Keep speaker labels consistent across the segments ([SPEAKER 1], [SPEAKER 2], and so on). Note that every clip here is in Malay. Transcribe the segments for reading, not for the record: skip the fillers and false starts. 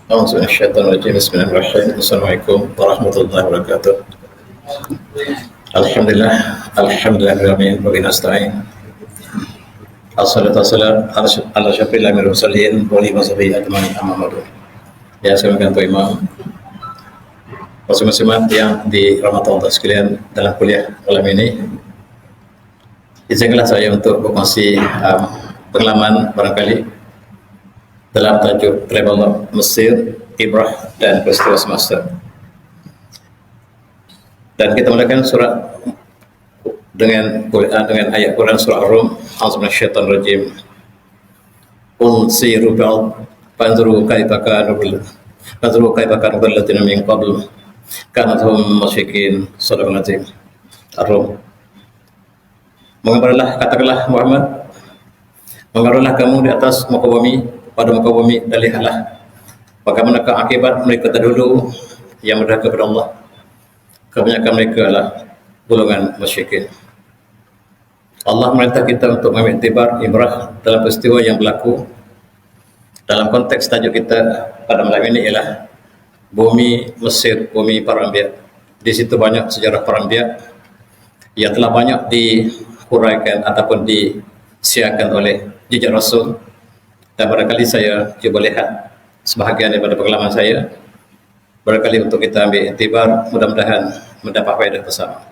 [SPEAKER 1] أعوذ من الشيطان الرجيم بسم الله الرحمن الرحيم السلام عليكم ورحمة الله وبركاته الحمد لله الحمد لله رب العالمين وبه نستعين الصلاة والسلام على شفيع الأنبياء والمرسلين وآله وصحبه أجمعين أما بعد. Ya, saya Tuan Imam, muslim-muslimat yang dirahmati Allah sekalian dalam kuliah malam ini. Izinkanlah saya untuk berkongsi pengalaman barangkali dalam tajuk Travel Mesir, Ibrah dan Peristiwa Semasa. Dan kita mulakan surat dengan ayat Quran surah Ar-Rum. A'udzu minasyaitonir rajim. Qul siru fil fanzuru kaifa kanu alladziina min qabl kanahum musyrikin. Shadaqallahul azim. Ar-Rum. Mengabarlah, katakanlah Muhammad, mengabarlah kamu di atas muka bumi, pada muka bumi, dan lihatlah bagaimana akibat mereka terdahulu yang berdurhaka kepada Allah. Kebanyakan mereka adalah golongan musyrikin. Allah merintah kita untuk mengambil iktibar ibrah dalam peristiwa yang berlaku. Dalam konteks tajuk kita pada malam ini ialah bumi Mesir, bumi para anbiya. Di situ banyak sejarah para anbiya yang telah banyak dihuraikan ataupun disiarkan oleh jejak Rasul. Dan barangkali saya cuba lihat sebahagian daripada pengalaman saya, barangkali untuk kita ambil iktibar, mudah-mudahan mendapat faedah bersama.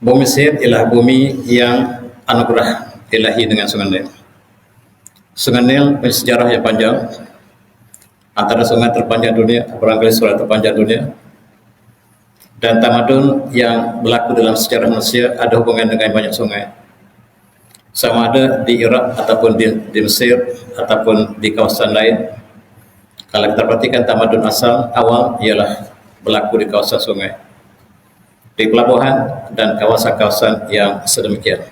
[SPEAKER 1] Bumi Mesir ialah bumi yang anugerah ilahi dengan Sungai Nil. Sungai Nil punya sejarah yang panjang, antara sungai terpanjang dunia, barangkali sungai terpanjang dunia. Dan tamadun yang berlaku dalam sejarah manusia ada hubungan dengan banyak sungai. Sama ada di Iraq ataupun di Mesir ataupun di kawasan lain. Kalau kita perhatikan tamadun asal awal ialah berlaku di kawasan sungai, di pelabuhan dan kawasan-kawasan yang sedemikian.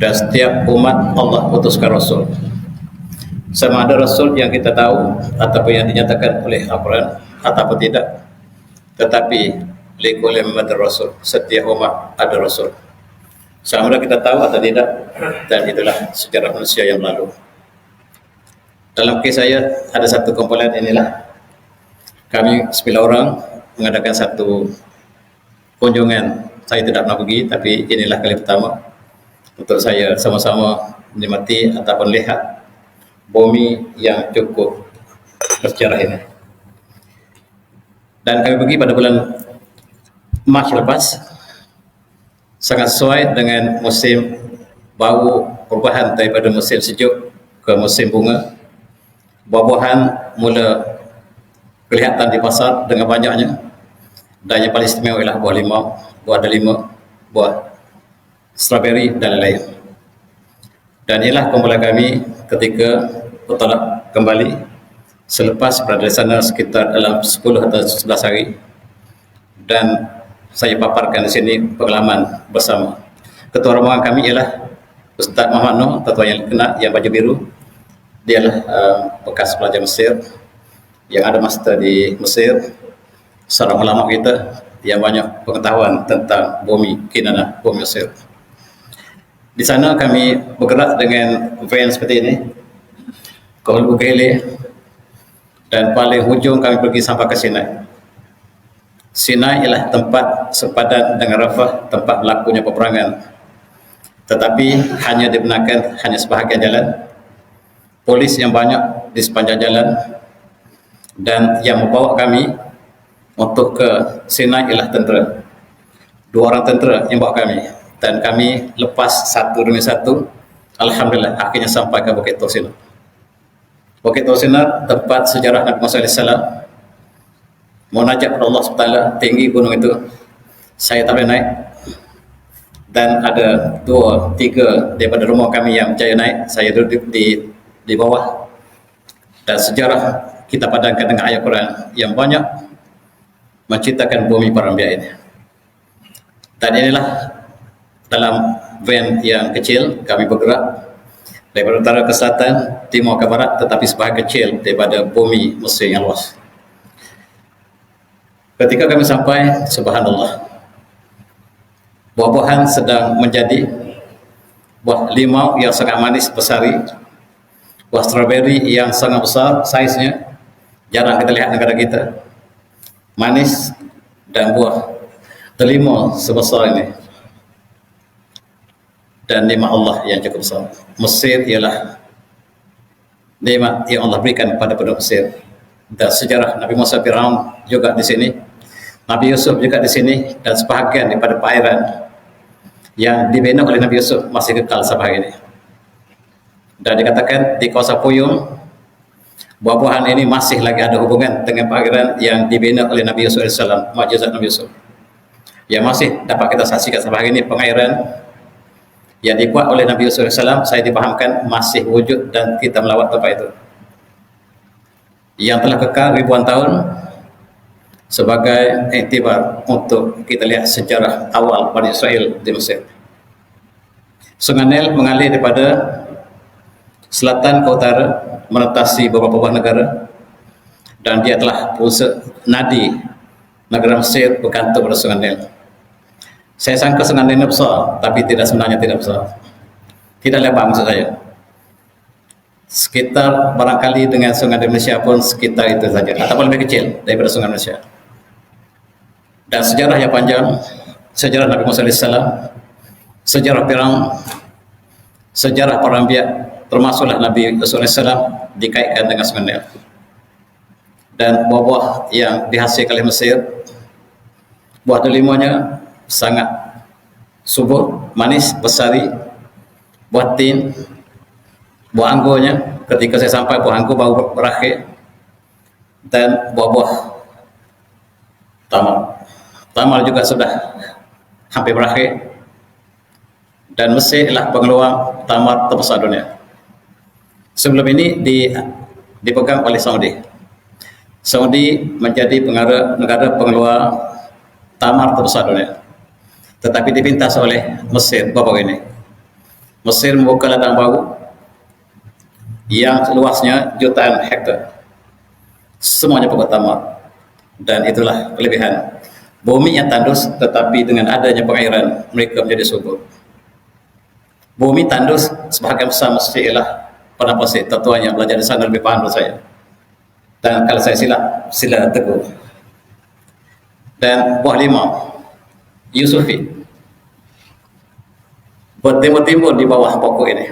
[SPEAKER 1] Dan setiap umat Allah utuskan Rasul. Sama ada Rasul yang kita tahu ataupun yang dinyatakan oleh Al-Quran ataupun tidak, tetapi likulli ummatin Rasul, setiap umat ada Rasul. Sama ada kita tahu atau tidak, dan itulah sejarah manusia yang lalu. Dalam kes saya ada satu kumpulan inilah. Kami 9 orang mengadakan satu kunjungan. Saya tidak pernah pergi, tapi inilah kali pertama untuk saya sama-sama menikmati ataupun lihat bumi yang cukup bersejarah ini. Dan kami pergi pada bulan Mac lepas, sangat sesuai dengan musim bau perubahan daripada musim sejuk ke musim bunga. Buah-buahan mula kelihatan di pasar dengan banyaknya, dan yang paling istimewa ialah buah limau, buah delima, buah strawberry dan lain-lain. Dan inilah kumpulan kami ketika bertolak kembali selepas berada di sana sekitar dalam 10 atau 11 hari. Dan saya paparkan di sini pengalaman bersama. Ketua rombongan kami ialah Ustaz Muhammad Noh, ketua yang kena yang baju biru. Dia adalah bekas pelajar Mesir yang ada master di Mesir, seorang ulama kita yang banyak pengetahuan tentang bumi Kinana, bumi Mesir. Di sana kami bergerak dengan van seperti ini, ke Hulu Bukaili, dan paling hujung kami pergi sampai ke Sinai. Sinai ialah tempat sepadan dengan Rafah, tempat berlakunya peperangan. Tetapi hanya dibenarkan hanya sebahagian jalan. Polis yang banyak di sepanjang jalan, dan yang membawa kami untuk ke Sinai ialah tentera. 2 orang tentera yang bawa kami, dan kami lepas satu demi satu. Alhamdulillah akhirnya sampai ke Bukit Tur Sinar. Bukit Tur Sinar tempat sejarah Nabi Musa AS munajat kepada Allah SWT. Tinggi gunung itu, saya tak boleh naik, dan ada 2-3 daripada rumah kami yang berjaya naik. Saya duduk di bawah. Dan sejarah kita padankan dengan ayat Quran yang banyak menceritakan bumi para anbiya ini. Dan inilah dalam van yang kecil kami bergerak daripada utara ke selatan, timur ke barat, tetapi sebahagian kecil daripada bumi Mesir yang luas. Ketika kami sampai, subhanallah, buah-buahan sedang menjadi buah limau yang sangat manis bersari, Buah strawberry yang sangat besar saiznya, jarang kita lihat negara kita. Manis, dan buah delima sebesar ini. Dan nikmat Allah yang cukup besar. Mesir ialah nikmat yang Allah berikan kepada penduduk Mesir. Dan sejarah Nabi Musa Firaun juga di sini, Nabi Yusuf juga di sini, dan sebahagian daripada perairan yang dibina oleh Nabi Yusuf masih kekal sampai hari ini. Dan dikatakan di kawasan Puyung, buah-buahan ini masih lagi ada hubungan dengan perairan yang dibina oleh Nabi Yusuf AS, mukjizat Nabi Yusuf, yang masih dapat kita saksikan sampai hari ini. Pengairan yang dibuat oleh Nabi Yusuf AS, saya dipahamkan masih wujud dan kita melawat tempat itu, yang telah kekal ribuan tahun, sebagai iktibar untuk kita lihat sejarah awal Bani Israel di Mesir. Sungai Nil mengalir daripada selatan ke utara, menetasi beberapa buah negara, dan dia telah pusat nadi negara Mesir bergantung pada Sungai Nil. Saya sangka Sungai Nil besar, tapi sebenarnya tidak besar, tidak lebar maksud saya. Sekitar barangkali dengan Sungai Indonesia pun sekitar itu saja, ataupun lebih kecil daripada Sungai Indonesia. Dan sejarah yang panjang, sejarah Nabi Musa AS, sejarah Firaun, sejarah para anbiya, termasuklah Nabi Yusuf AS, dikaitkan dengan Sungai Nil. Dan buah-buah yang dihasilkan oleh Mesir, buah delimanya sangat subur, manis, bersari. Buah tin, buah anggurnya, ketika saya sampai buah anggur baru berakhir. Dan buah-buah tamar, tamar juga sudah hampir berakhir. Dan Mesir adalah pengeluar tamar terbesar dunia. Sebelum ini dipegang oleh Saudi. Saudi menjadi negara pengeluar tamar terbesar dunia, tetapi dipintas oleh Mesir baru ini. Mesir membuka ladang baru yang luasnya jutaan hektar, semuanya pokok tamar. Dan itulah kelebihan bumi yang tandus, tetapi dengan adanya pengairan mereka menjadi subur. Bumi tandus sebahagian besar mesti ialah padang pasir. Tuan yang belajar di sana lebih paham dari saya, dan kalau saya silap, sila tegur. Dan buah limau Yusufi bertimbun-timbun di bawah pokok ini.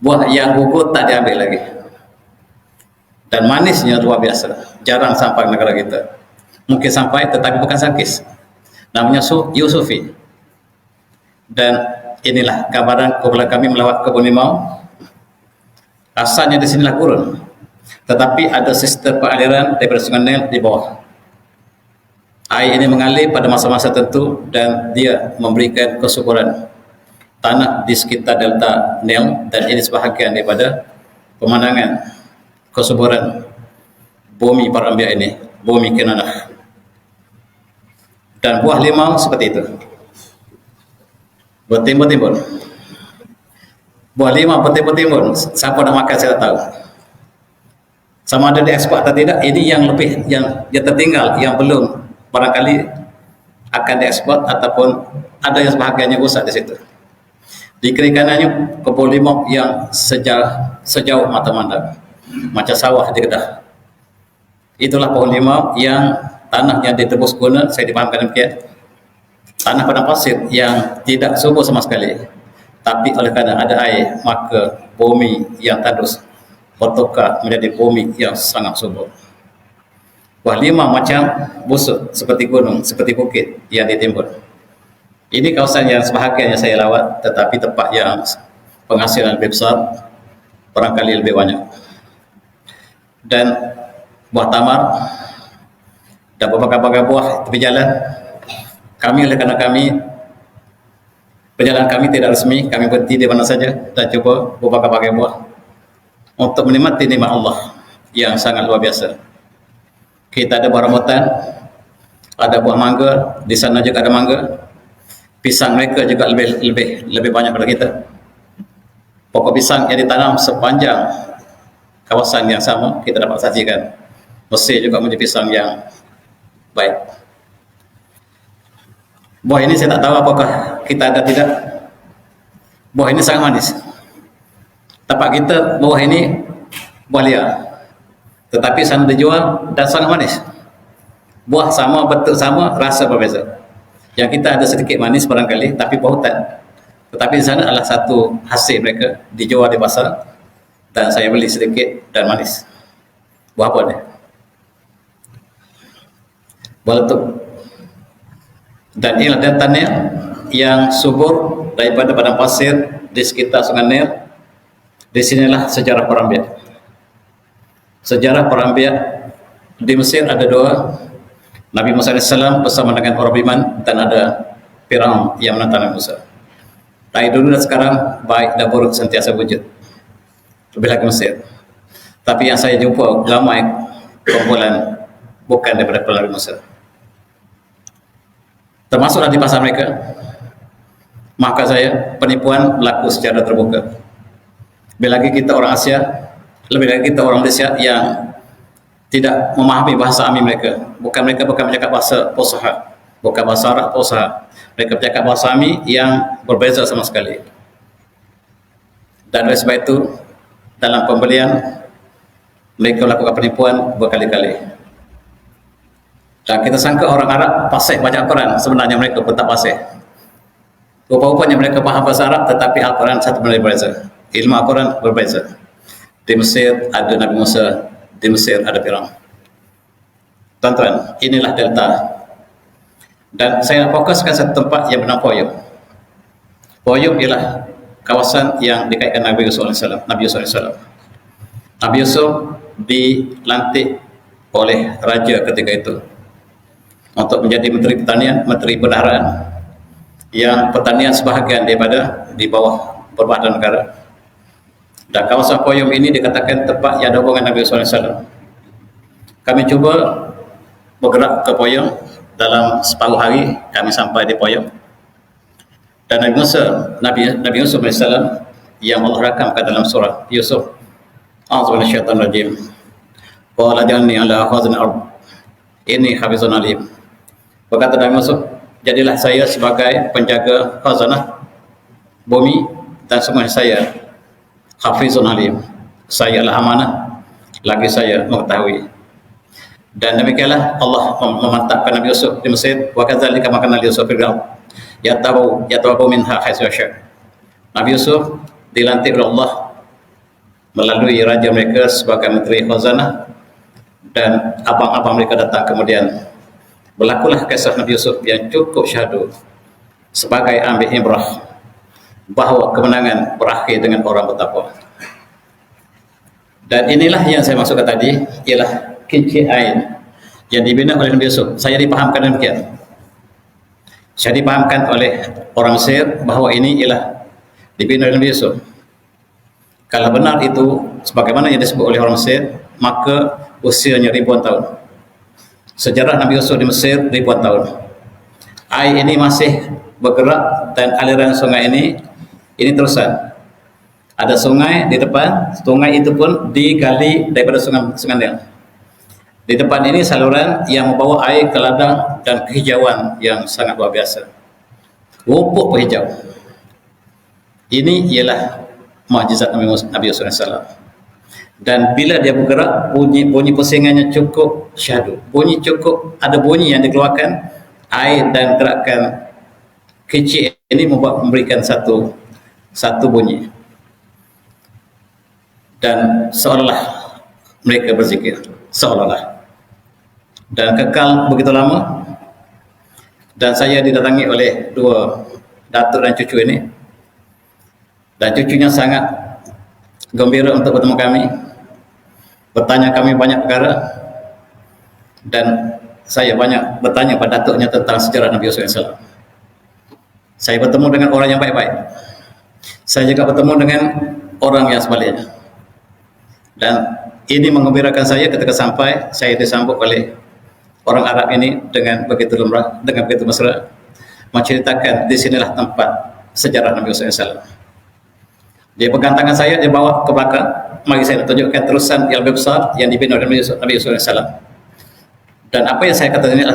[SPEAKER 1] Buah yang gugur tak diambil lagi, dan manisnya luar biasa, jarang sampai negara kita. Mungkin sampai, tetapi bukan sakis. Namanya Yusufi. Dan inilah gambaran kepada kami melawat kebun limau. Asalnya di sinilah gurun, tetapi ada sistem pengaliran daripada Sungai Nil di bawah. Air ini mengalir pada masa-masa tertentu, dan dia memberikan kesuburan tanah di sekitar delta Nil. Dan ini sebahagian daripada pemandangan kesuburan bumi para anbiya ini, bumi Kinanah. Dan buah limau seperti itu, bertimbun-timbun. Buah limau bertimbun-timbun, siapa nak makan saya tak tahu. Sama ada diekspor atau tidak, ini yang lebih, yang tertinggal, yang belum barangkali akan diekspor, ataupun ada yang sebahagiannya rusak di situ. Di kiri kanannya kebun limau yang sejauh mata mandang, macam sawah di Kedah. Itulah pohon limau yang tanahnya ditebus guna, saya dipahamkan demikian, tanah padang pasir yang tidak subur sama sekali, tapi oleh kerana ada air, maka bumi yang tandus bertukar menjadi bumi yang sangat subur. Buah limau macam busuk, seperti gunung, seperti bukit yang ditimbun. Ini kawasan yang sebahagian yang saya lawat, tetapi tempat yang penghasilan lebih besar, barangkali lebih banyak. Dan buah tamar dan berbagai-bagai buah tepi jalan. Kami, oleh kerana perjalanan kami tidak resmi, kami berhenti di mana saja dan cuba berbagai-bagai buah untuk menikmati nikmat Allah yang sangat luar biasa. Kita ada buah rambutan, ada buah mangga, di sana juga ada mangga. Pisang mereka juga lebih banyak daripada kita. Pokok pisang yang ditanam sepanjang kawasan yang sama, kita dapat saksikan. Mesir juga menjadi pisang yang baik. Buah ini saya tak tahu apakah kita ada tidak. Buah ini sangat manis, Tapak kita bawah ini buah liar, tetapi sana dijual dan sangat manis. Buah sama, bentuk sama, rasa berbeza. Yang kita ada sedikit manis barangkali, tapi bau hutan. Tetapi di sana adalah satu hasil mereka dijual di pasar dan saya beli sedikit dan manis. Buah apa ni? Buah letup. Dan inilah dantannya yang subur daripada padang pasir di sekitar Sungai Nil. Di sinilah sejarah Perang Biak. Sejarah Perang Biak di Mesir ada dua. Nabi Musa AS bersama dengan orang beriman dan ada Firaun yang menentang Nabi Musa. Dari dulu dan sekarang baik dan buruk sentiasa wujud. Lebih lagi Mesir. Tapi yang saya jumpa ramai kumpulan bukan daripada Nabi Musa. Termasuklah di pasar mereka. Maka saya penipuan berlaku secara terbuka. Lebih lagi kita orang Asia, lebih lagi kita orang Malaysia yang tidak memahami bahasa Ami mereka. Mereka bukan bercakap bahasa Fusha, bukan bahasa Arab Fusha. Mereka bercakap bahasa Ami yang berbeza sama sekali. Dan oleh sebab itu, dalam pembelian mereka melakukan penipuan berkali-kali. Dan kita sangka orang Arab fasih baca Al-Quran, sebenarnya mereka pun tak fasih. Rupa-rupanya mereka faham bahasa Arab, tetapi Al-Quran satu benda berbeza. Ilmu Al-Quran berbeza. Di Mesir ada Nabi Musa, di Mesir ada Firaun. Tuan-tuan, inilah delta. Dan saya fokuskan satu tempat yang bernama Poyum. Poyum ialah kawasan yang dikaitkan Nabi Yusuf AS. Nabi Yusuf AS. Nabi Yusuf dilantik oleh raja ketika itu untuk menjadi Menteri Pertanian, Menteri Perdaharaan, yang pertanian sebahagian daripada di bawah perbahagian negara. Dan kawasan Poyum ini dikatakan tempat yang ada hubungan Nabi Yusuf AS. Kami cuba bergerak ke Poyum. Dalam separuh hari kami sampai di Poyum. Dan Nabi Yusuf AS yang Allah rakamkan dalam surah Yusuf, A'udzu minasyaitonir rajim. Qala ja'alni 'ala khazanil ardh inni hafizun alim. Berkata Nabi Yusuf, jadilah saya sebagai penjaga khazanah bumi dan semua saya hafizun alim. Saya adalah amanah, lagi saya mengetahui. Dan demikianlah Allah memantapkan Nabi Yusuf di Mesir. Wa kadzalika makanna li Yusuf fil ardh yatabawu minha haitsu yasha. Nabi Yusuf dilantik oleh Allah melalui raja mereka sebagai menteri khazanah, dan abang-abang mereka datang kemudian. Berlakulah kisah Nabi Yusuf yang cukup syahdu sebagai ambil ibrah bahawa kemenangan berakhir dengan orang bertakwa. Dan inilah yang saya maksudkan tadi, ialah kecil ain yang dibina oleh Nabi Yusuf. Saya dipahamkan demikian. Saya dipahamkan oleh orang Mesir bahawa ini ialah dibina oleh Nabi Yusuf. Kalau benar itu sebagaimana yang disebut oleh orang Mesir, maka usianya ribuan tahun. Sejarah Nabi Yusuf di Mesir ribuan tahun. Air ini masih bergerak dan aliran sungai ini terusan. Ada sungai di depan, sungai itu pun digali daripada sungai Nil. Di depan ini saluran yang membawa air ke ladang dan kehijauan yang sangat luar biasa. Rumput berhijau. Ini ialah mukjizat Nabi Yusuf AS. Dan bila dia bergerak, bunyi pusingannya cukup syahdu. Ada bunyi yang dikeluarkan, air dan gerakan kecil ini memberikan satu bunyi. Dan seolah-olah mereka berzikir, seolah-olah. Dan kekal begitu lama. Dan saya didatangi oleh dua datuk dan cucu ini. Dan cucunya sangat gembira untuk bertemu kami, bertanya kami banyak perkara, dan saya banyak bertanya pada datuknya tentang sejarah Nabi Yusuf AS. Saya bertemu dengan orang yang baik-baik. Saya juga bertemu dengan orang yang sebaliknya. Dan ini mengembirakan saya ketika sampai, saya disambut oleh orang Arab ini dengan begitu lumrah, dengan begitu mesra, menceritakan di sinilah tempat sejarah Nabi Yusuf AS. Dia pegang tangan saya, dia bawa ke belakang. Mari saya tunjukkan terusan yang lebih besar yang dibina oleh Nabi Yusuf AS. Dan apa yang saya katakan ini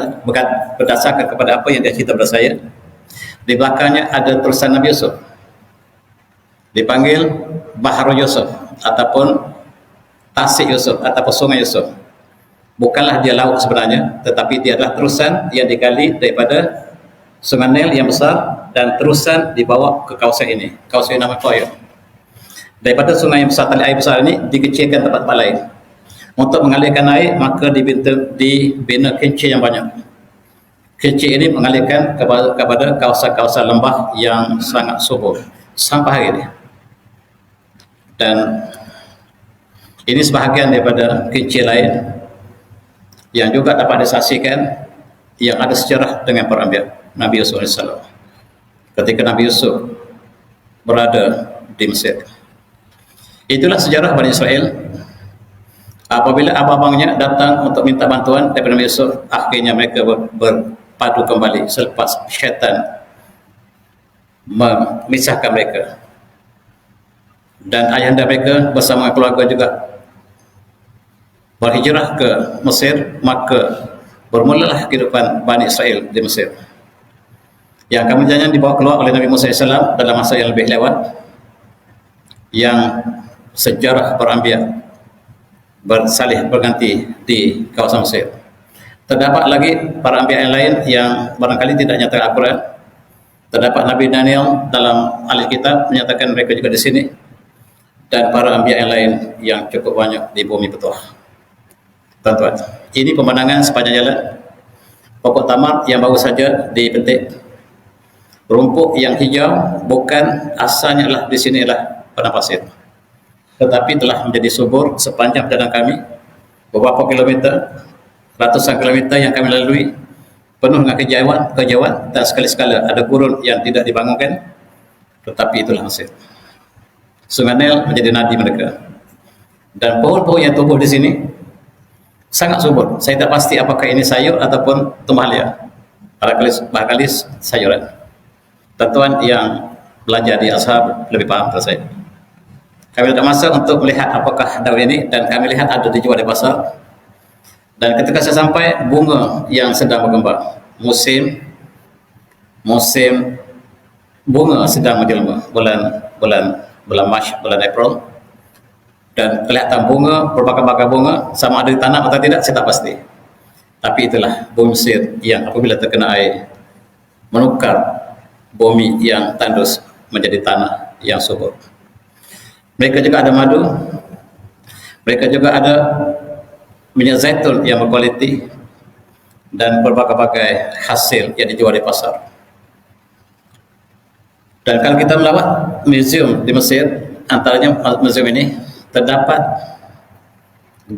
[SPEAKER 1] berdasarkan kepada apa yang dia cerita kepada saya. Di belakangnya ada terusan Nabi Yusuf. Di dipanggil Bahru Yusuf ataupun Tasik Yusuf ataupun Sungai Yusuf. Bukanlah dia laut sebenarnya, tetapi dia adalah terusan yang digali daripada Sungai Nil yang besar dan terusan dibawa ke kawasan ini. Kawasan ini nama Koyo. Daripada sungai yang besar, tali air besar ini dikecilkan tempat-tempat lain. Untuk mengalirkan air, maka dibina kincir yang banyak. Kincir ini mengalirkan kepada kawasan-kawasan lembah yang sangat subur sampai hari ini. Dan ini sebahagian daripada kincir lain yang juga dapat disaksikan yang ada sejarah dengan para Nabi Yusuf AS. Ketika Nabi Yusuf berada di Mesir. Itulah sejarah Bani Israel. Apabila abang-abangnya datang untuk minta bantuan daripada Nabi Yusuf, akhirnya mereka berpadu kembali selepas syaitan memisahkan mereka. Dan ayahanda mereka bersama keluarga juga berhijrah ke Mesir, maka bermulalah kehidupan Bani Israel di Mesir. Yang kemudian dibawa keluar oleh Nabi Musa AS dalam masa yang lebih lewat, yang sejarah para anbiya bersalih berganti di kawasan Mesir. Terdapat lagi para anbiya yang lain yang barangkali tidak nyata Al-Quran. Terdapat Nabi Daniel dalam Alkitab menyatakan mereka juga di sini, dan para anbiya yang lain yang cukup banyak di bumi petuah. Tuan-tuan, ini pemandangan sepanjang jalan. Pokok tamar yang baru saja dipetik, rumput yang hijau bukan asalnya lah di sini lah padang pasir, tetapi telah menjadi subur sepanjang perjalanan kami beberapa kilometer, ratusan kilometer yang kami lalui, penuh dengan kejauhan dan sekali-sekala ada gurun yang tidak dibangunkan, tetapi itulah Mesir. Sungai Nil menjadi nadi mereka, dan pohon-pohon yang tumbuh di sini sangat subur. Saya tak pasti apakah ini sayur ataupun tumbuhan liar, barangkali sayuran. Tuan-tuan yang belajar di Azhar lebih paham dari saya. Kami ada masa untuk melihat apakah daun ini, dan kami lihat ada dijual di pasar. Dan ketika saya sampai, bunga yang sedang berkembang, musim bunga sedang menjelma, bulan Mac, bulan April, dan kelihatan bunga, berbagai-bagai bunga, sama ada ditanam atau tidak saya tak pasti. Tapi itulah bumi Mesir yang apabila terkena air menukar bumi yang tandus menjadi tanah yang subur. Mereka juga ada madu, mereka juga ada minyak zaitun yang berkualiti, dan berbagai-bagai hasil yang dijual di pasar. Dan kalau kita melawat museum di Mesir, antaranya museum ini terdapat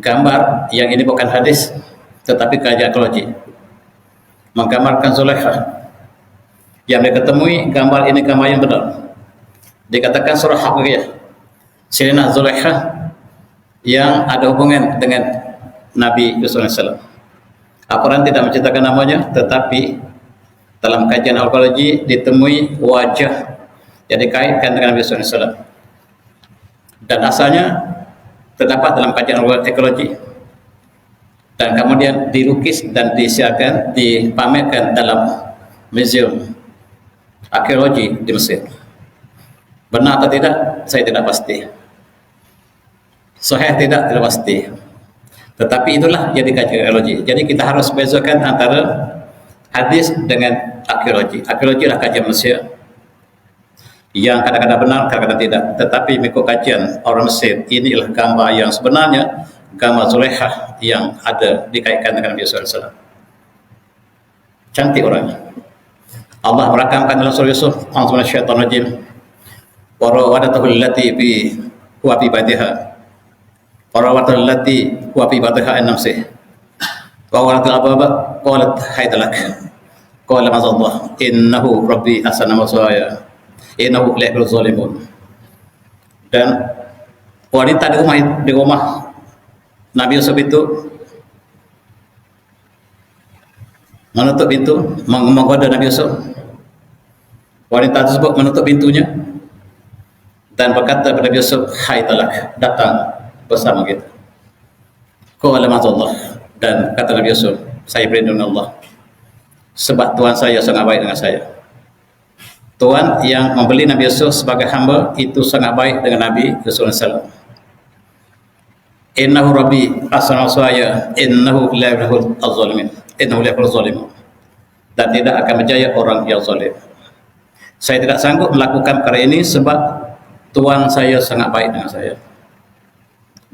[SPEAKER 1] gambar yang ini bukan hadis tetapi kajian arkeologi, menggambarkan Zulaikha. Yang mereka temui gambar ini gambar yang benar. Dikatakan surah Haqqiyah, Sirina Zulaikha yang ada hubungan dengan Nabi Yusuf AS. Al-Quran tidak menceritakan namanya, tetapi dalam kajian arkeologi ditemui wajah yang dikaitkan dengan Nabi Yusuf AS. Dan asalnya terdapat dalam kajian arkeologi, dan kemudian dilukis dan disiarkan, dipamerkan dalam museum arkeologi di Mesir. Benar atau tidak, saya tidak pasti. Sahih tidak pasti. Tetapi itulah yang dikaji arkeologi. Jadi kita harus bezakan antara hadis dengan arkeologi. Arkeologi adalah kajian manusia yang kadang-kadang benar, kadang-kadang tidak. Tetapi mengikut kajian orang Mesir, inilah gambar yang sebenarnya, gambar Zulaikha yang ada dikaitkan dengan Nabi Yusuf AS. Cantik orangnya. Allah merakamkan dalam surah Yusuf, "A'udzu billahi minasyaitonir rajim. Wa rawadatuhu allati fi huwa fi baitiha. Wa rawadatuhu allati huwa fi baitiha an nafsihi. Wa walatul ababa qalat haydalak. Qala ma'azallah innahu rabbi ahsana maswaya. Innahu la yuhibbul zalimun." Dan wanita di rumah Nabi Yusuf itu menutup pintu, menggoda Nabi Yusuf. Wanita tersebut menutup pintunya dan berkata kepada Nabi Yusuf, "Hai talak, datang bersama kita." Qala ma'azallah, dan kata Nabi Yusuf, "Saya berlindung dengan Allah, sebab Tuhan saya sangat baik dengan saya." Tuan yang membeli Nabi Yusuf sebagai hamba itu sangat baik dengan Nabi Yusuf SAW. Innahu rabbi asana saya innahu la yuflihul zalimin. Innahu la yuflihul zalimin. Dan tidak akan berjaya orang yang zalim. Saya tidak sanggup melakukan perkara ini sebab Tuan saya sangat baik dengan saya.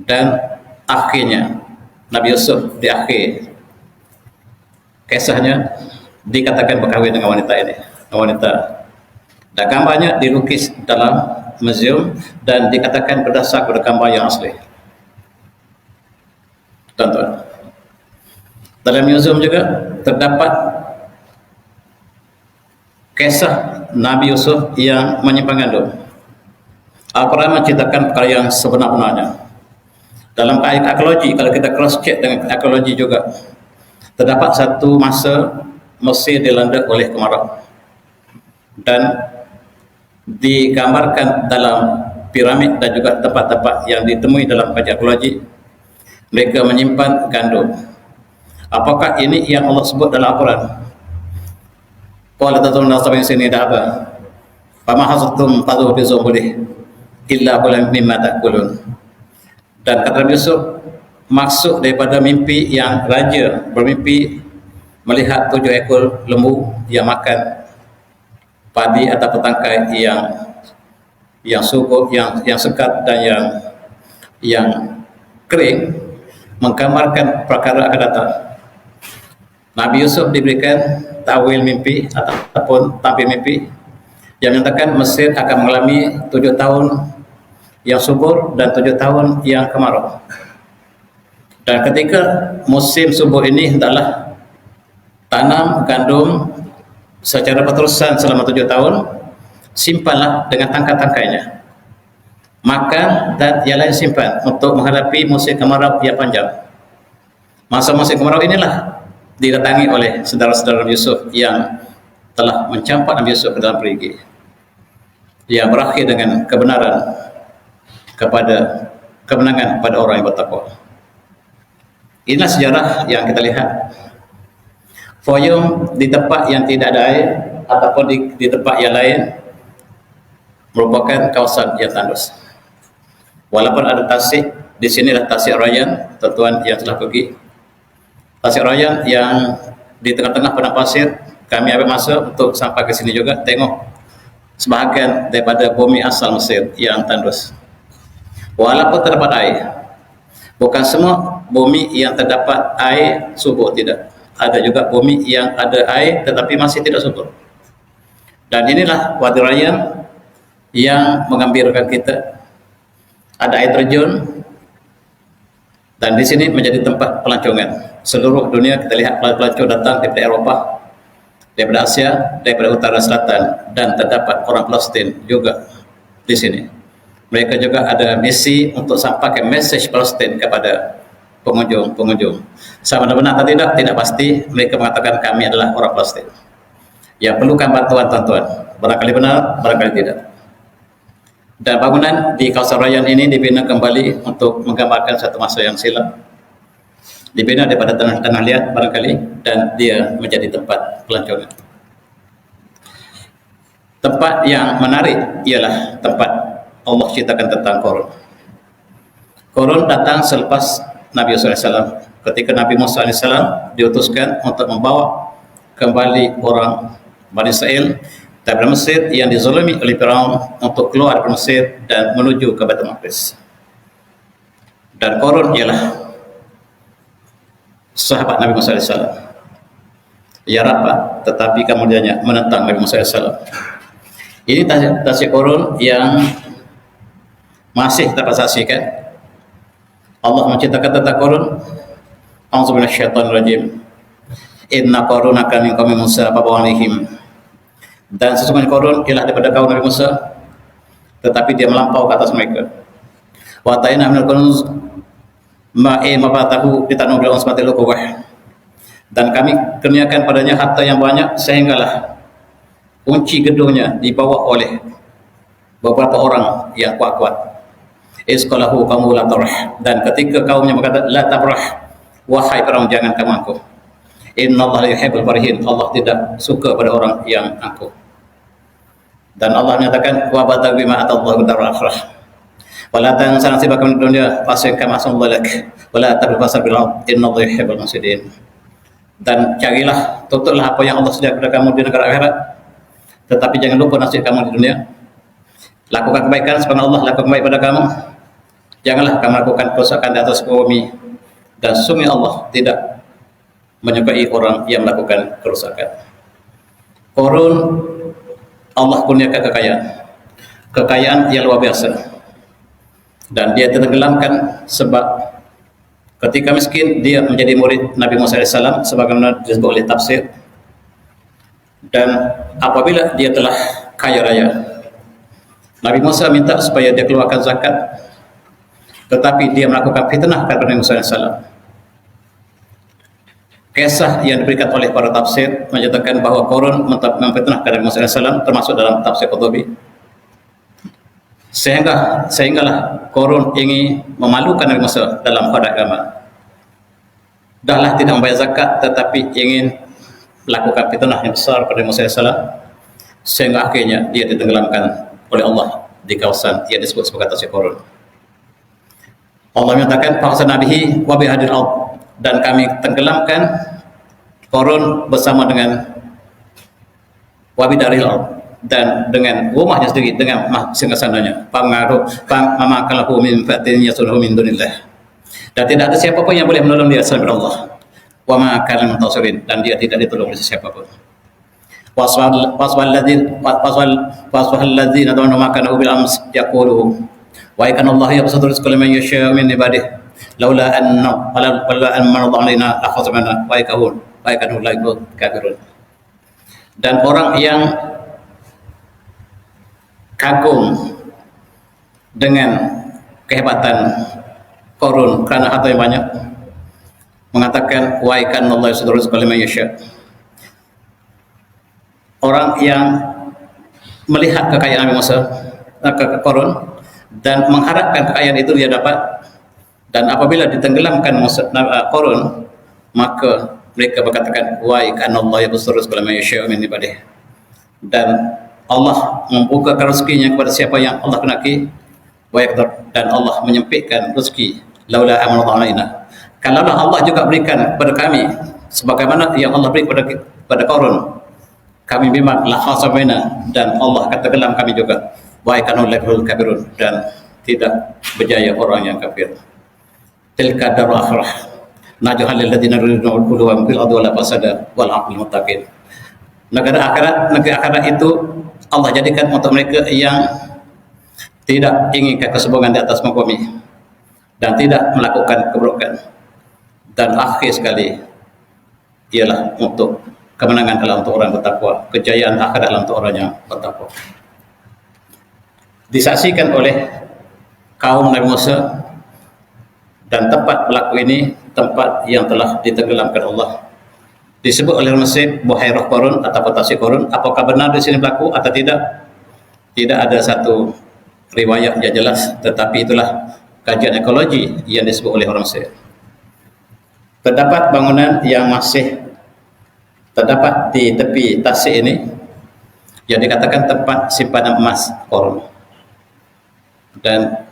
[SPEAKER 1] Dan akhirnya Nabi Yusuf di akhir kisahnya dikatakan berkahwin dengan wanita ini, wanita. Dan gambarnya dilukis dalam museum dan dikatakan berdasar pada gambar yang asli. Tuan-tuan, dalam museum juga terdapat kisah Nabi Yusuf yang menyimpan gandum. Al-Quran menceritakan perkara yang sebenar-benarnya. Dalam kaedah arkeologi, kalau kita cross check dengan arkeologi juga, terdapat satu masa Mesir dilanda oleh kemarau dan digambarkan dalam piramid dan juga tempat-tempat yang ditemui dalam kajian arkeologi, mereka menyimpan gandum. Apakah ini yang Allah sebut dalam Al-Quran? Qala tatulna sampai sini dah apa? Fama hasatum fadhu bi zumbulih illa qulam mimma ta'kulun. Dan kata Nabi Yusuf, maksud daripada mimpi yang raja bermimpi melihat 7 ekor lembu yang makan padi atau petangkai yang subur, yang sekat dan yang kering, menggambarkan perkara akan datang. Nabi Yusuf diberikan ta'wil mimpi ataupun tampil mimpi yang menyatakan Mesir akan mengalami 7 tahun yang subur dan 7 tahun yang kemarau. Dan ketika musim subur ini hendaklah tanam gandum secara berterusan selama 7 tahun, simpanlah dengan tangkai-tangkainya, makan dan yang lain simpan untuk menghadapi musim kemarau yang panjang. Masa musim kemarau inilah didatangi oleh saudara-saudara Nabi Yusuf yang telah mencampak Nabi Yusuf ke dalam perigi, yang berakhir dengan kemenangan pada orang yang bertakwa. Inilah sejarah yang kita lihat. Foyum di tempat yang tidak ada air ataupun di tempat yang lain merupakan kawasan yang tandus. Walaupun ada tasik, di sini adalah Tasik Rayyan, tuan-tuan yang telah pergi. Tasik Rayyan yang di tengah-tengah padang pasir, kami ambil masa untuk sampai ke sini juga, tengok sebahagian daripada bumi asal Mesir yang tandus. Walaupun terdapat air, bukan semua bumi yang terdapat air subur, tidak. Ada juga bumi yang ada air tetapi masih tidak subur. Dan inilah Wadi Rayyan yang menggembirakan kita. Ada air terjun dan di sini menjadi tempat pelancongan. Seluruh dunia kita lihat pelancong datang daripada Eropah, daripada Asia, daripada utara selatan, dan terdapat orang Palestin juga di sini. Mereka juga ada misi untuk sampaikan mesej Palestin kepada pengunjung. Sama benar atau tidak pasti. Mereka mengatakan kami adalah orang Palestin yang perlukan bantuan, tuan-tuan. Barangkali benar, barangkali tidak. Dan bangunan di kawasan Rayyan ini dibina kembali untuk menggambarkan satu masa yang silam. Dibina daripada tanah liat barangkali, dan dia menjadi tempat pelancongan. Tempat yang menarik ialah tempat Allah ceritakan tentang Korun. Korun datang selepas Nabi Yusuf AS. Ketika Nabi Musa AS diutuskan untuk membawa kembali orang Bani Israel dari Mesir yang dizalimi oleh Firaun untuk keluar dari Mesir dan menuju ke Baitul Maqdis. Dan Korun ialah sahabat Nabi Musa AS. Ia rapat tetapi kemudiannya menentang Nabi Musa AS. Ini tasik Korun yang masih dapat saksikan. Allah menceritakan tentang Korun. A'udzubillahi minasyaitonir rajim. Inna Qaruna kana min qaumi Musa fabawalihim. Dan sesungguhnya Korun ialah daripada kaum Nabi Musa, tetapi dia melampau ke atas mereka. Wa ta'ina minal kunuz ma'i mafatahu ditanu bil usmatil quwwah. Dan kami kurniakan padanya harta yang banyak sehinggalah kunci gedungnya dibawa oleh beberapa orang yang kuat-kuat. Isqalahu kamu la tarah, dan ketika kaumnya berkata la tabrah, wahai Firaun jangan kamu angkuh. Innallaha la yuhibbul farihin, Allah tidak suka pada orang yang angkuh. Dan Allah menyatakan wa bataghi ma atallahu darul akhirah. Wala tansa nasibaka minad dunya fasik kama asallahu lak. Wala tabghi fasal bil ard innallaha yuhibbul muhsinin. Dan carilah, tutuplah apa yang Allah sediakan kepada kamu di negara akhirat. Tetapi jangan lupa nasib kamu di dunia. Lakukan kebaikan sebagaimana Allah lakukan baik pada kamu. Janganlah kamu lakukan kerusakan di atas bumi. Dan sungguh Allah tidak menyukai orang yang melakukan kerusakan. Korun Allah kurniakan kekayaan. Kekayaan yang luar biasa. Dan dia tenggelamkan sebab ketika miskin dia menjadi murid Nabi Musa AS sebagaimana disebut oleh tafsir. Dan apabila dia telah kaya raya, Nabi Musa minta supaya dia keluarkan zakat, tetapi dia melakukan fitnah kepada Nabi Musa AS. Kisah yang diberikan oleh para tafsir menyatakan bahawa Korun memfitnah kepada Nabi Musa AS termasuk dalam tafsir Qurtubi. Sehinggalah Korun ingin memalukan Nabi Musa dalam hadap agama. Dahlah tidak membayar zakat tetapi ingin melakukan fitnah yang besar pada Musa AS, sehingga akhirnya dia ditenggelamkan oleh Allah di kawasan yang disebut sebagai Tasik Korun. Allah menyatakan fa'asana bihi wa bihadil ard, dan kami tenggelamkan Korun bersama dengan wabidaril ard, dan dengan rumahnya sendiri, dengan singgasananya. Pamakalahu min fatin yasunhu min dunillah, dan tidak ada siapa pun yang boleh menolong dia selain Allah. Wa ma kana muntasirin, dan dia tidak ditolong oleh siapa pun. Waswal ladzina danu makanahu bil ams yaqulu wa kana Allah yabsutu rizqa liman yasha'u min ibadihi laula anna marada alaina akhazmana wa yakunu la kafirun. Dan orang yang kagum dengan kehebatan Korun kerana harta yang banyak, mengatakan wa ikan Allah yasduru rizqa liman yasha. Orang yang melihat kekayaan Nabi Musa ke Korun dan mengharapkan kekayaan itu dia dapat, dan apabila ditenggelamkan Korun, maka mereka berkatakan wa ikan Allah yasduru rizqa liman yasha min ibadihi, dan Allah membuka rezekinya kepada siapa yang Allah kehendaki, dan Allah menyempitkan rezeki laula amanallahu alaina. Kalaulah Allah juga berikan kepada kami sebagaimana yang Allah beri kepada Korun, kami memang la khasamina, dan Allah akan tenggelam kami juga. Wa kanu lakul kafirun, dan tidak berjaya orang yang kafir. Tilka darul akhirah naj'al lil ladzina yuriduna al-ulwa fil ardi wala fasada wal aqil muttaqin. Negeri akhirat itu Allah jadikan untuk mereka yang tidak ingin kesombongan di atas muka bumi dan tidak melakukan keburukan, dan akhir sekali ialah untuk kemenangan adalah untuk orang bertakwa, kejayaan akhirat adalah untuk orang yang bertakwa. Disaksikan oleh kaum Nabi Musa, dan tempat berlaku ini tempat yang telah ditenggelamkan Allah. Disebut oleh Mesir Buhairah Korun atau Tasik Korun. Apakah benar di sini berlaku atau tidak? Tidak ada satu riwayat yang jelas, tetapi itulah kajian ekologi yang disebut oleh orang Mesir. Terdapat bangunan yang masih terdapat di tepi tasik ini yang dikatakan tempat simpanan emas Korun, dan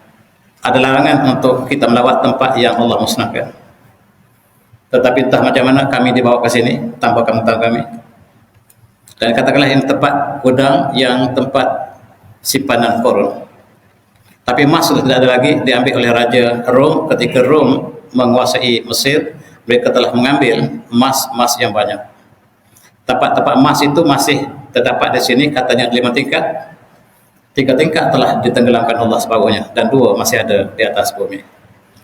[SPEAKER 1] ada larangan untuk kita melawat tempat yang Allah musnahkan. Tetapi entah macam mana kami dibawa ke sini tanpa pengetahuan kami, dan katakanlah ini tempat gudang yang tempat simpanan Korun. Tapi emas sudah tidak ada lagi, diambil oleh Raja Rom. Ketika Rom menguasai Mesir, mereka telah mengambil emas yang banyak. Tempat-tempat emas itu masih terdapat di sini, katanya 5 tingkat. 3 tingkat telah ditenggelamkan Allah separuhnya, dan 2 masih ada di atas bumi.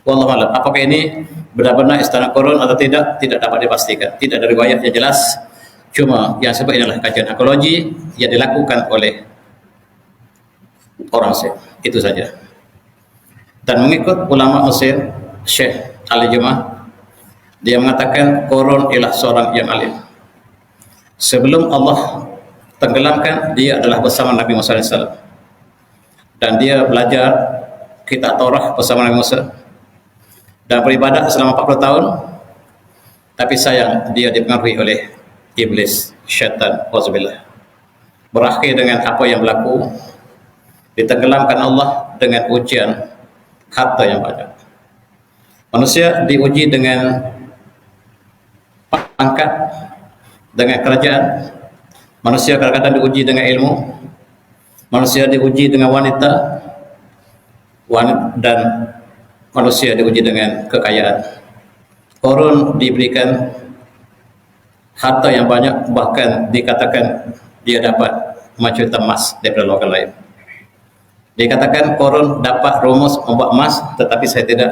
[SPEAKER 1] Wallahu a'lam. Apakah ini benar-benar istana Korun atau tidak? Tidak dapat dipastikan. Tidak ada riwayat yang jelas. Cuma yang sebab inilah kajian ekologi yang dilakukan oleh orang Mesir. Itu saja. Dan mengikut ulama Mesir, Syekh Ali Jumah, dia mengatakan Korun ialah seorang yang alim. Sebelum Allah tenggelamkan, dia adalah bersama Nabi Musa AS, dan dia belajar kitab Taurat bersama Nabi Musa dan beribadat selama 40 tahun. Tapi sayang, dia dipengaruhi oleh iblis, syaitan, wazubillah. berakhir dengan apa yang berlaku, ditenggelamkan Allah dengan ujian harta yang banyak. Manusia diuji dengan pangkat, dengan kerajaan. Manusia kadang-kadang diuji dengan ilmu. Manusia diuji dengan wanita, dan manusia diuji dengan kekayaan. Korun diberikan harta yang banyak, bahkan dikatakan dia dapat macam emas daripada logam lain. Dikatakan korun dapat rumus membuat emas, tetapi saya tidak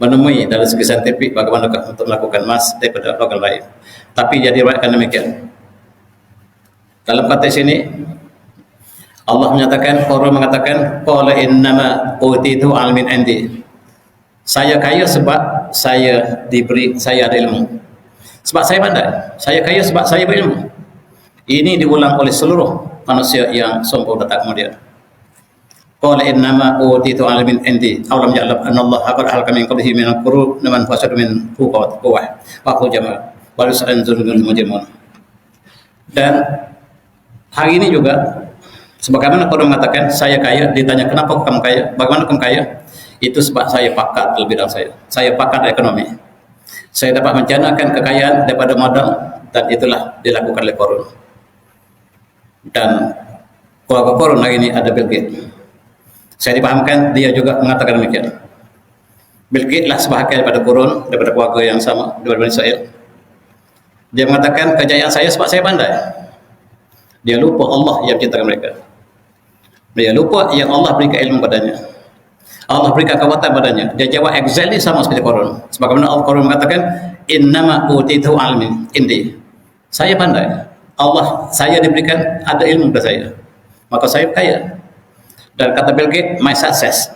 [SPEAKER 1] menemui dari segi saintifik bagaimana untuk melakukan emas daripada logam lain. Tapi dia diriwayatkan demikian. Dalam konteks ini Allah menyatakan, korun mengatakan, qala innama utitu ilmin indi. Saya kaya sebab saya ada ilmu. Sebab saya pandai. Saya kaya sebab saya berilmu. Ini diulang oleh seluruh manusia yang sombong datang kemudian. Qala innama utitu ilmin indi aw lam ya'lam anna Allah qad ahlaka min qablihi min al-qurun man fasada min quwwat wa hujama wa yusanzuru lil mujrimun. Dan hari ini juga sebagaimana korun mengatakan, saya kaya, ditanya kenapa kamu kaya, bagaimana kamu kaya? Itu sebab saya pakar dalam bidang saya pakar ekonomi, saya dapat menjanakan kekayaan daripada modal, dan itulah dilakukan oleh korun. Dan keluarga korun hari ini ada Bill Gates. Saya dipahamkan dia juga mengatakan demikian. Bill Gates lah sebahagian daripada korun, daripada keluarga yang sama, daripada Bani Israel. Dia mengatakan kejayaan saya sebab saya pandai. Dia lupa Allah yang menciptakan mereka. Dia lupa yang Allah berikan ilmu padanya, Allah berikan kekuatan padanya. Dia jawab exactly sama seperti korun. Sebagaimana Al-Quran mengatakan, innama utitu ilmin indi. Saya pandai. Saya diberikan ada ilmu pada saya, maka saya kaya. Dan kata Bill Gates, my success,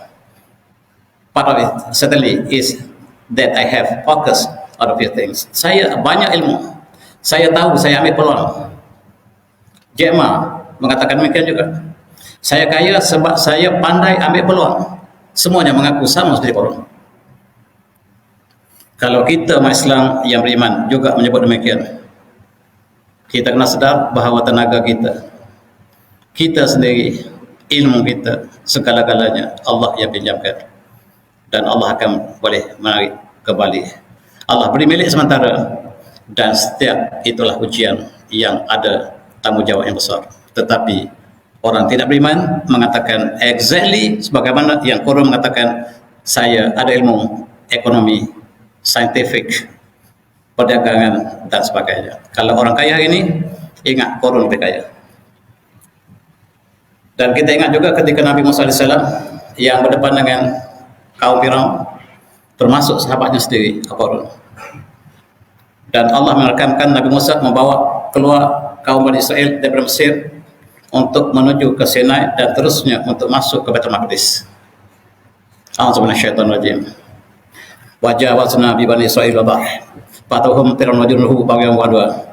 [SPEAKER 1] part of it certainly is that I have focus on a few things. Saya banyak ilmu. Saya tahu saya ambil peluang. Jack Ma mengatakan demikian juga. Saya kaya sebab saya pandai ambil peluang. Semuanya mengaku sama seperti korun. Kalau kita umat Islam yang beriman juga menyebut demikian, kita kena sedar bahawa tenaga kita sendiri, ilmu kita, segala-galanya Allah yang pinjamkan, dan Allah akan boleh menarik kembali. Allah beri milik sementara, dan setiap itulah ujian yang ada tanggungjawab yang besar. Tetapi orang tidak beriman mengatakan exactly sebagaimana yang korun mengatakan, saya ada ilmu ekonomi, saintifik, perdagangan, dan sebagainya. Kalau orang kaya hari ini, ingat korun lebih kaya. Dan kita ingat juga ketika Nabi Musa AS yang berdepan dengan kaum Firaun, termasuk sahabatnya sendiri, Korun. Dan Allah merekamkan Nabi Musa membawa keluar kaum Bani Israel dari Mesir untuk menuju ke Sinai dan terusnya untuk masuk ke Baitul Maqdis. A'udzubillahiminasyaitonirrajim. Wa jawazna bi Bani Israil al-bahr fatahum tiran wajruhu baghyan wa adwa.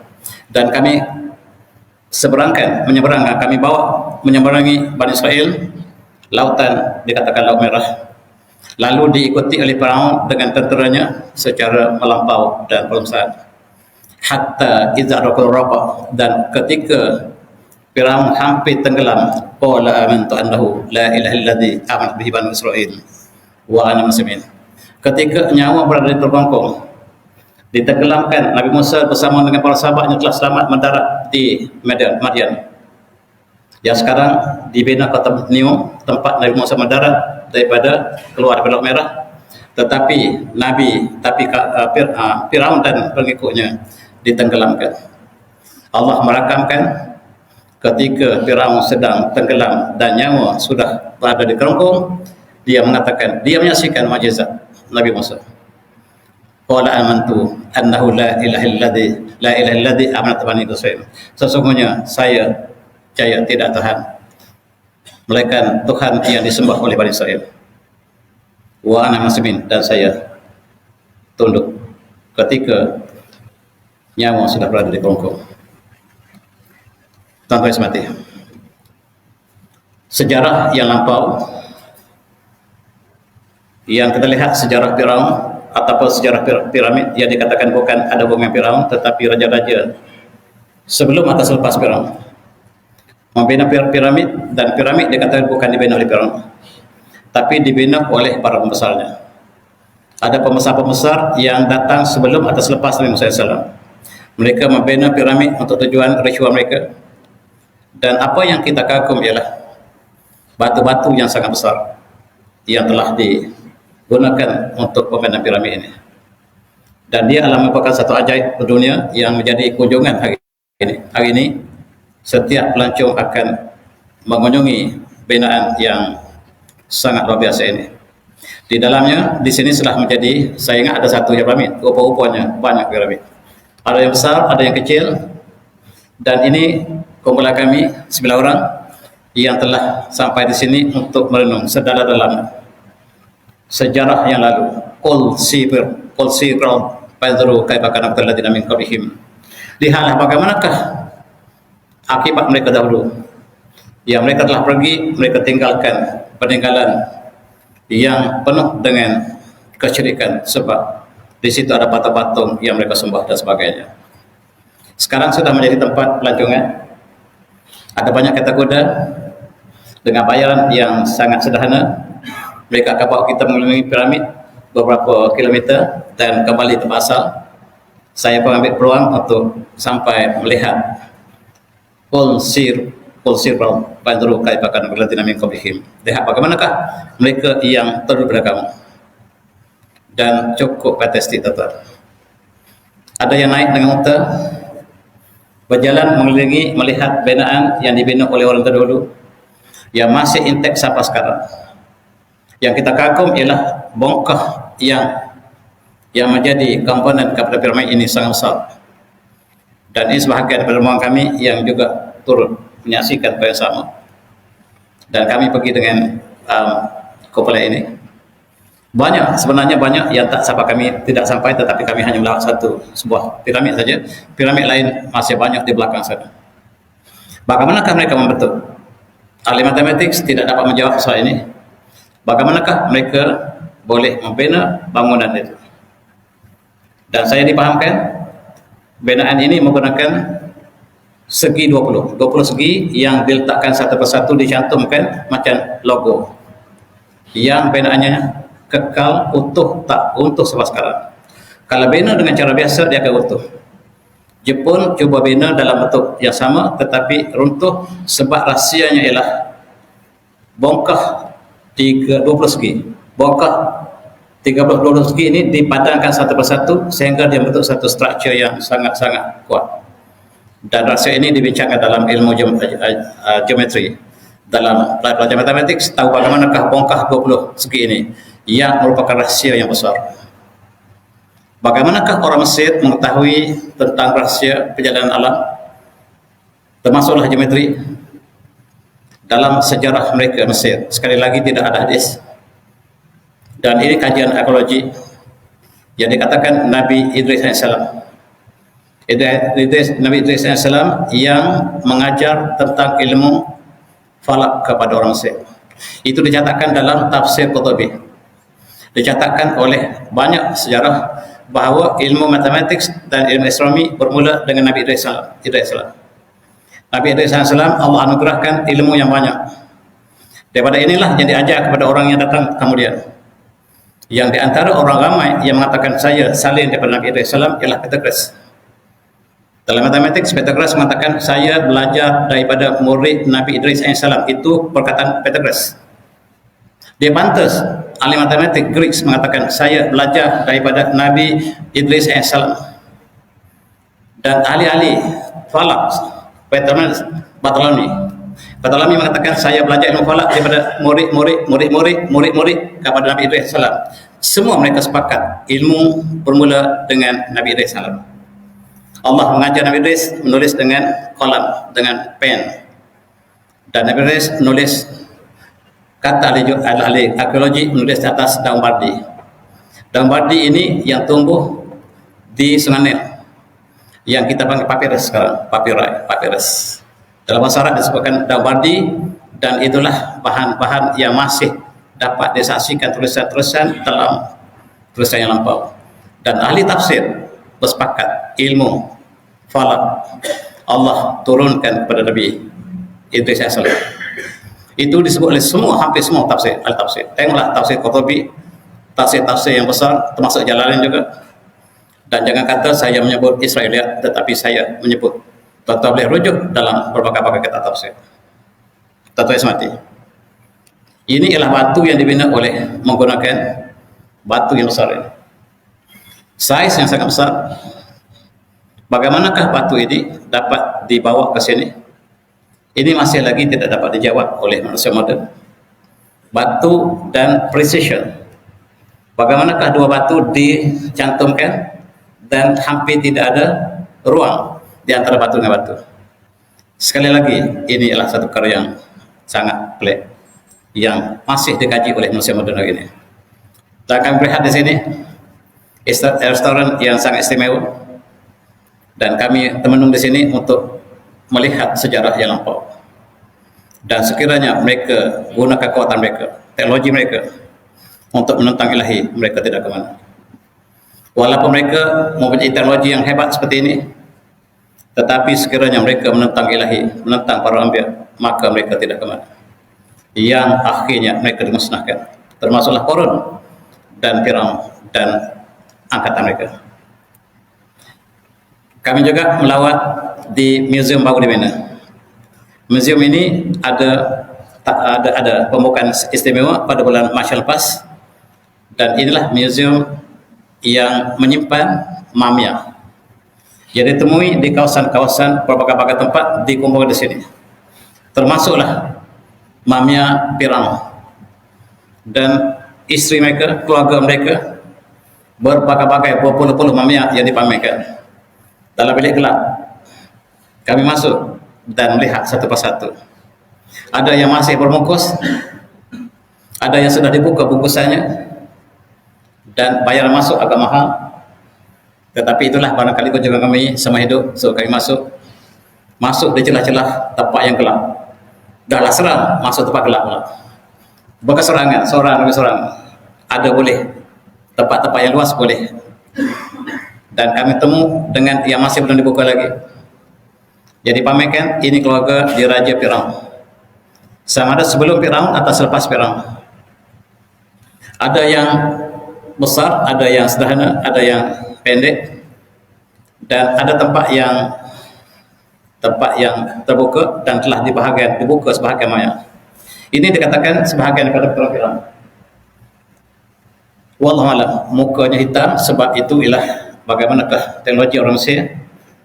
[SPEAKER 1] Dan kami kami bawa menyeberangi Bani Israel lautan, dikatakan Laut Merah, lalu diikuti oleh Firaun dengan tenteranya secara melampau dan pelumsaan. Hatta idza raqa, dan ketika Firaun hampir tenggelam, qala amantu annahu la ilaha illalladzi amanat bihi banu Israil wa ana muslimin. Ketika nyawa berada di terbangkong, ditenggelamkan, Nabi Musa bersama dengan para sahabatnya telah selamat mendarat di Madian, yang sekarang dibina kota Neo, tempat Nabi Musa mendarat daripada keluar dari Laut Merah. Tetapi Firaun dan pengikutnya ditenggelamkan. Allah merakamkan ketika Firaun sedang tenggelam dan nyawa sudah berada di kerongkong, dia mengatakan, dia menyaksikan mukjizat Nabi Musa. Qala amantu annahu la ilaha illalladzi amanat bani Israil. Sesungguhnya saya percaya tidak Tuhan melainkan Tuhan yang disembah oleh Bani Israel. Wa ana muslimin, dan saya tunduk ketika nyawa sudah berada di kerongkong. Tuan-tuan semati, sejarah yang lampau yang kita lihat, sejarah Firaun ataupun sejarah piramid yang dikatakan bukan ada hubungan Firaun, tetapi raja-raja sebelum atau selepas Firaun. membina piramid, dan piramid dikatakan bukan dibina oleh Firaun, tapi dibina oleh para pembesarnya. Ada pembesar-pembesar yang datang sebelum atau selepas Nabi Musa AS. Mereka membina piramid untuk tujuan ritual mereka, dan apa yang kita kagum ialah batu-batu yang sangat besar yang telah digunakan untuk pembangunan piramid ini. Dan dia adalah merupakan satu ajaib dunia yang menjadi kunjungan hari ini. Hari ini setiap pelancong akan mengunjungi binaan yang sangat luar biasa ini. Di dalamnya, di sini sudah menjadi, saya ingat ada satu piramid, rupa-rupanya banyak piramid. Ada yang besar, ada yang kecil, dan ini kumpulan kami 9 orang yang telah sampai di sini untuk merenung sedalam-dalam sejarah yang lalu. Qul sirul fadru kaifa kana alladziina min qablihim. Lihatlah bagaimanakah akibat mereka dahulu. Yang mereka telah pergi, mereka tinggalkan peninggalan yang penuh dengan kesyirikan, sebab di situ ada patung-patung yang mereka sembah dan sebagainya. Sekarang sudah menjadi tempat pelancongan. Ada banyak kereta kuda dengan bayaran yang sangat sederhana. Mereka akan bawa kita mengelilingi piramid beberapa kilometer dan kembali tempat asal. Saya pun ambil peluang untuk sampai melihat Qul sirul fadru kaifa kana alladziina min qablihim. Lihat bagaimanakah mereka yang terdahulu beragama. Dan cukup fantastik, tuan-tuan. Ada yang naik dengan unta, berjalan mengelilingi melihat binaan yang dibina oleh orang terdahulu yang masih intek sampai sekarang. Yang kita kagum ialah bongkah yang menjadi komponen kepada piramid ini sangat besar. Dan ini sebahagian daripada rombongan kami yang juga turut menyaksikan hal yang sama. Dan kami pergi dengan kumpulan ini. Sebenarnya banyak yang tak sampai, kami tidak sampai, tetapi kami hanya melawat sebuah piramid saja. Piramid lain masih banyak di belakang sana. Bagaimanakah mereka membentuk? Ahli matematik tidak dapat menjawab soal ini. Bagaimanakah mereka boleh membina bangunan itu? Dan saya dipahamkan binaan ini menggunakan segi 20 segi yang diletakkan satu persatu, dicantumkan macam logo, yang binaannya kekal utuh, tak runtuh sampai sekarang. Kalau bina dengan cara biasa, dia akan runtuh. Jepun cuba bina dalam bentuk yang sama tetapi runtuh, sebab rahsianya ialah bongkah 20 segi. Bongkah 20 segi ini dipadankan satu persatu sehingga dia bentuk satu struktur yang sangat-sangat kuat. Dan rahsia ini dibincangkan dalam ilmu geometri. Dalam pelajaran matematik, tahu bagaimanakah bongkah 20 segi ini yang merupakan rahsia yang besar. Bagaimanakah orang Mesir mengetahui tentang rahsia perjalanan alam, termasuklah geometri, dalam sejarah mereka Mesir? Sekali lagi, tidak ada hadis. Dan ini kajian arkeologi yang dikatakan Nabi Idris AS. Nabi Idris AS yang mengajar tentang ilmu falak kepada orang Mesir. Itu dicatatkan dalam tafsir Qurtubi. Dicatatkan oleh banyak sejarah bahawa ilmu matematik dan ilmu astronomi bermula dengan Nabi Idris AS. Nabi Idris AS Allah anugerahkan ilmu yang banyak. Daripada inilah yang diajar kepada orang yang datang kemudian. Yang di antara orang ramai yang mengatakan saya salin daripada Nabi Idris AS ialah Pythagoras. Dalam matematik, Pythagoras mengatakan saya belajar daripada murid Nabi Idris AS. Itu perkataan Pythagoras. Dia pantas ahli matematik Greek mengatakan saya belajar daripada Nabi Idris AS. Dan ahli-ahli falak Bartolome mengatakan saya belajar ilmu falak daripada murid kepada Nabi Idris AS. Semua mereka sepakat ilmu bermula dengan Nabi Idris AS. Allah mengajar Nabi Idris menulis dengan kolam, dengan pen. Dan Nabi Idris menulis, kata ahli arkeologi, menulis di atas daun bardi. Daun bardi ini yang tumbuh di Sungai Nil, yang kita panggil papyrus sekarang, papyrus. Dalam bahasa Arab disebutkan daun bardi, dan itulah bahan-bahan yang masih dapat disaksikan tulisan-tulisan dalam tulisan yang lampau. Dan ahli tafsir bersepakat ilmu falak Allah turunkan kepada Nabi Itu saya salah. Itu disebut oleh semua, hampir semua tafsir, al-tafsir. Tengoklah tafsir Qurtubi, tafsir-tafsir yang besar, termasuk Jalalain juga. Dan jangan kata saya menyebut Israiliyat, tetapi saya menyebut. Tuan-tuan boleh rujuk dalam berbagai-bagai kitab tafsir. Tuan-tuan yang semati. Ini ialah batu yang dibina oleh menggunakan batu yang besar ini. Saiz yang sangat besar. Bagaimanakah batu ini dapat dibawa ke sini? Ini masih lagi tidak dapat dijawab oleh manusia moden. Batu dan precision. Bagaimanakah dua batu dicantumkan dan hampir tidak ada ruang di antara batu dengan batu. Sekali lagi, ini adalah satu karya yang sangat pelik yang masih dikaji oleh manusia moden hari ini. Dan kami melihat di sini restoran yang sangat istimewa, dan kami temenung di sini untuk melihat sejarah yang lampau. Dan sekiranya mereka gunakan kekuatan mereka, teknologi mereka untuk menentang ilahi, mereka tidak ke mana. Walaupun mereka mempunyai teknologi yang hebat seperti ini, tetapi sekiranya mereka menentang ilahi, menentang para anbiya, maka mereka tidak ke mana. Yang akhirnya mereka dimusnahkan, termasuklah Qarun dan Firaun dan angkatan mereka. Kami juga melawat di museum baru di Mina. Museum ini ada pembukaan istimewa pada bulan Mac lepas, dan inilah museum yang menyimpan mamia yang ditemui di kawasan-kawasan berbagai-bagai tempat, dikumpulkan di sini. Termasuklah mamia Firaun dan istri mereka, keluarga mereka, berbagai-bagai berpuluh-puluh mamia yang dipamerkan dalam bilik gelap. Kami masuk dan melihat satu persatu. Ada yang masih berbungkus, ada yang sudah dibuka bungkusannya, dan bayaran masuk agak mahal. Tetapi itulah barangkali kunjungan kami sama hidup. So kami masuk di celah-celah tempat yang gelap. Dahlah seram masuk tempat gelap pula. Berkeserangan, seorang demi seorang. Ada boleh, tempat-tempat yang luas boleh. Dan kami temu dengan yang masih belum dibuka lagi. Jadi pamerkan ini keluarga di Raja Firaun. Sama ada sebelum Firaun atau selepas Firaun. Ada yang besar, ada yang sederhana, ada yang pendek, dan ada tempat yang terbuka dan telah dibuka sebahagian maya. Ini dikatakan sebahagian daripada Perang Firaun. Wallahualam, mukanya hitam sebab itu ialah bagaimanakah teknologi orang Mesir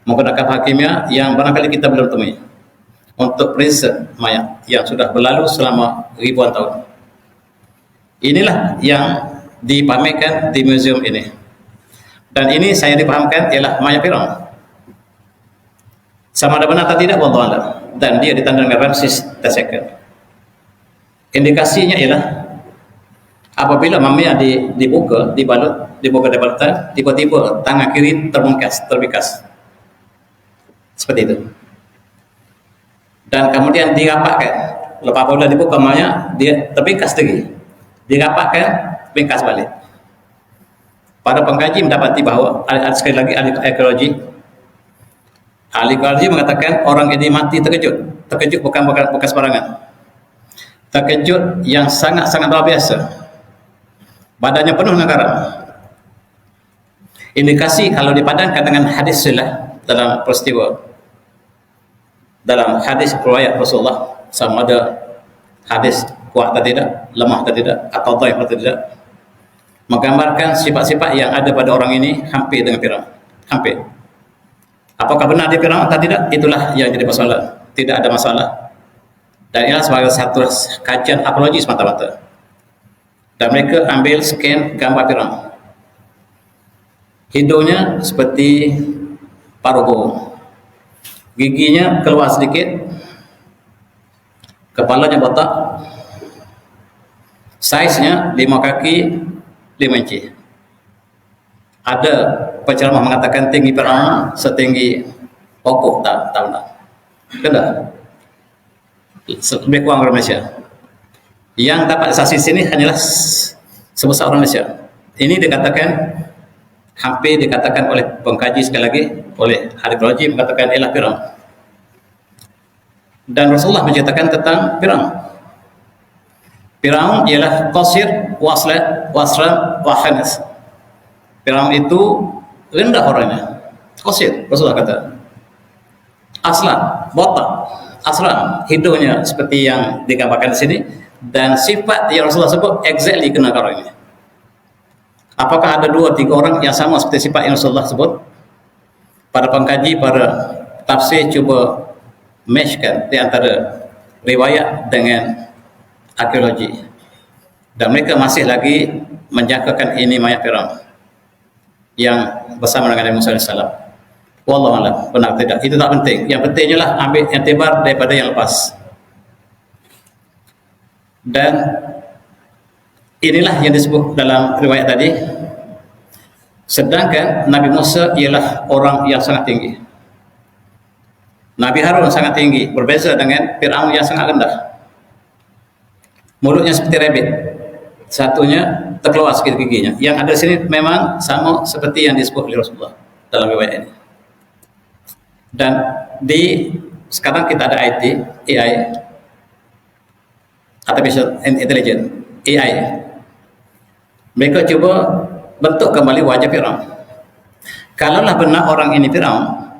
[SPEAKER 1] menggunakan bahan kimia yang barangkali kita belum temui untuk preserve mayat yang sudah berlalu selama ribuan tahun. Inilah yang dipamerkan di museum ini, dan ini saya dipahamkan ialah mayat Firaun. Sama ada benar atau tidak, wallahualam, dan dia ditanda dengan Ramses II. Indikasinya ialah apabila mamia dibuka, dibuka balutan, tiba-tiba tangan kiri terbikas seperti itu, dan kemudian dirapatkan. Lepas apabila dibuka mamia, dia terbikas lagi, dirapatkan, ringkas balik. Para pengkaji mendapati bahawa, sekali lagi ahli arkeologi mengatakan orang ini mati terkejut bukan sembarangan, terkejut yang sangat-sangat luar biasa, badannya penuh dengan garam. Indikasi kalau dipadankan dengan hadis silah dalam peristiwa, dalam hadis riwayat Rasulullah, sama ada hadis kuat atau tidak, lemah atau tidak, atau dhaif atau tidak, menggambarkan sifat-sifat yang ada pada orang ini hampir dengan Firaun. Hampir. Apakah benar dia Firaun atau tidak? Itulah yang jadi masalah. Tidak ada masalah. Dan ialah sebagai satu kajian arkeologi semata-mata. Dan mereka ambil scan gambar Firaun. Hidungnya seperti paruh burung, giginya keluar sedikit, kepalanya botak, saiznya 5 kaki 5 inci. Ada penceramah mengatakan tinggi Firaun setinggi pokok tahun. Kena lebih kurang orang Malaysia. Yang dapat saksi sini hanyalah sebesar orang Malaysia. Ini dikatakan, hampir dikatakan oleh pengkaji, sekali lagi oleh arkeologi mengatakan ialah Firaun. Dan Rasulullah menceritakan tentang Firaun. Firaun ialah qasir, wasran, wa khanas. Firaun itu rendah orangnya, qasir. Rasulullah kata aslan, botak, aslan, hidungnya seperti yang digambarkan di sini, dan sifat yang Rasulullah sebut exactly kena orangnya. Apakah ada 2-3 orang yang sama seperti sifat yang Rasulullah sebut? Para pengkaji, para tafsir cuba matchkan di antara riwayat dengan arkeologi, dan mereka masih lagi menjangkakan ini mayat Firaun yang bersama dengan Nabi Musa AS. Wallahu a'lam, benar tidak, itu tak penting. Yang pentingnya lah ambil i'tibar daripada yang lepas. Dan inilah yang disebut dalam riwayat tadi. Sedangkan Nabi Musa ialah orang yang sangat tinggi, Nabi Harun sangat tinggi, berbeza dengan Firaun yang sangat rendah. Mulutnya seperti rabbit, satunya terkeluar sikit giginya. Yang ada di sini memang sama seperti yang disebut oleh Rasulullah dalam riwayat ini. Dan sekarang kita ada AI, Artificial Intelligence, AI. Mereka cuba bentuk kembali wajah Firaun. Kalaulah benar orang ini Firaun,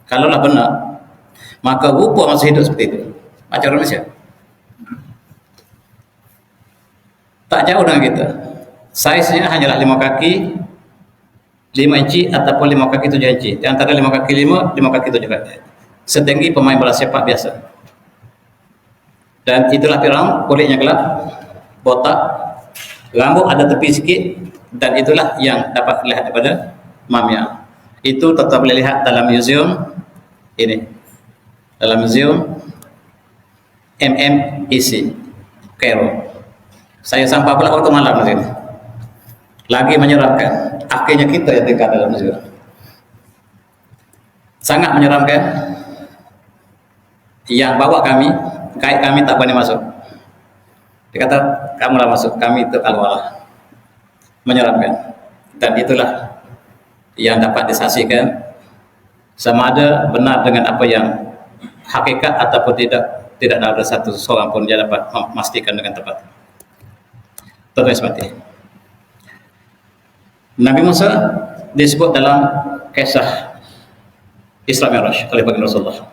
[SPEAKER 1] kalaulah benar, maka rupa masih hidup seperti itu, macam orang Malaysia. Tak jauh dengan kita. Saiznya hanyalah 5 kaki 5 inci ataupun 5 kaki 7 inci. Di antara 5 kaki 5 kaki 7 kaki. Setinggi pemain bola sepak biasa. Dan itulah Firaun, kulitnya gelap, botak, rambut ada tepi sikit, dan itulah yang dapat dilihat daripada mamia. Itu tetap boleh lihat dalam museum ini. Dalam museum MMEC Cairo. Saya sampai pula waktu malam di sini. Lagi menyeramkan. Akhirnya kita yang tinggal dalam museum. Sangat menyeramkan. Yang bawa kami, guide kami tak berani masuk. Dia kata, kamulah masuk, kami itu al-wala. Menyeramkan. Dan itulah yang dapat disaksikan sama ada benar dengan apa yang hakikat ataupun tidak ada satu seorang pun dia dapat memastikan dengan tepat. Terus mati. Nabi Musa disebut dalam kisah Isra Mi'raj oleh baginda Rasulullah.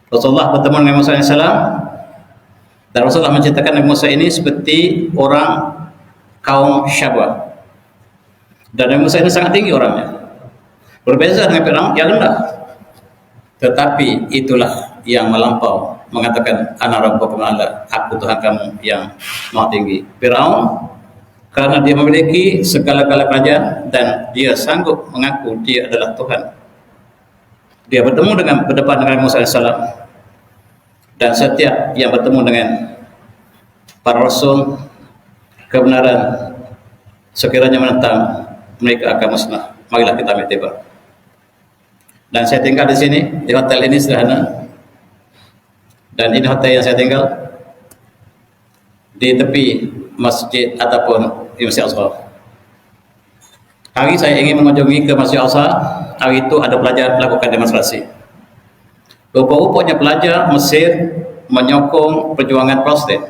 [SPEAKER 1] Rasulullah bertemu dengan Musa AS, dan Rasulullah menceritakan Nabi Musa ini seperti orang kaum Syabwa. Dan Nabi Musa ini sangat tinggi orangnya, berbeza dengan Firaun yang rendah. Tetapi itulah yang melampau mengatakan ana rabbukum a'la, aku Tuhan kamu yang maha tinggi. Firaun karena dia memiliki segala-gala kerajaan dan dia sanggup mengaku dia adalah Tuhan. Dia berdepan dengan Musa AS, dan setiap yang bertemu dengan para rasul kebenaran sekiranya menentang mereka akan musnah. Marilah kita ambil tiba. Dan saya tinggal di sini, di hotel ini sederhana. Dan ini hotel yang saya tinggal di tepi masjid ataupun di Masjid Al-Azhar. Hari saya ingin mengunjungi ke Masjid Al-Azhar. Hari itu ada pelajar melakukan demonstrasi. Rupa-rupanya pelajar Mesir menyokong perjuangan Palestin,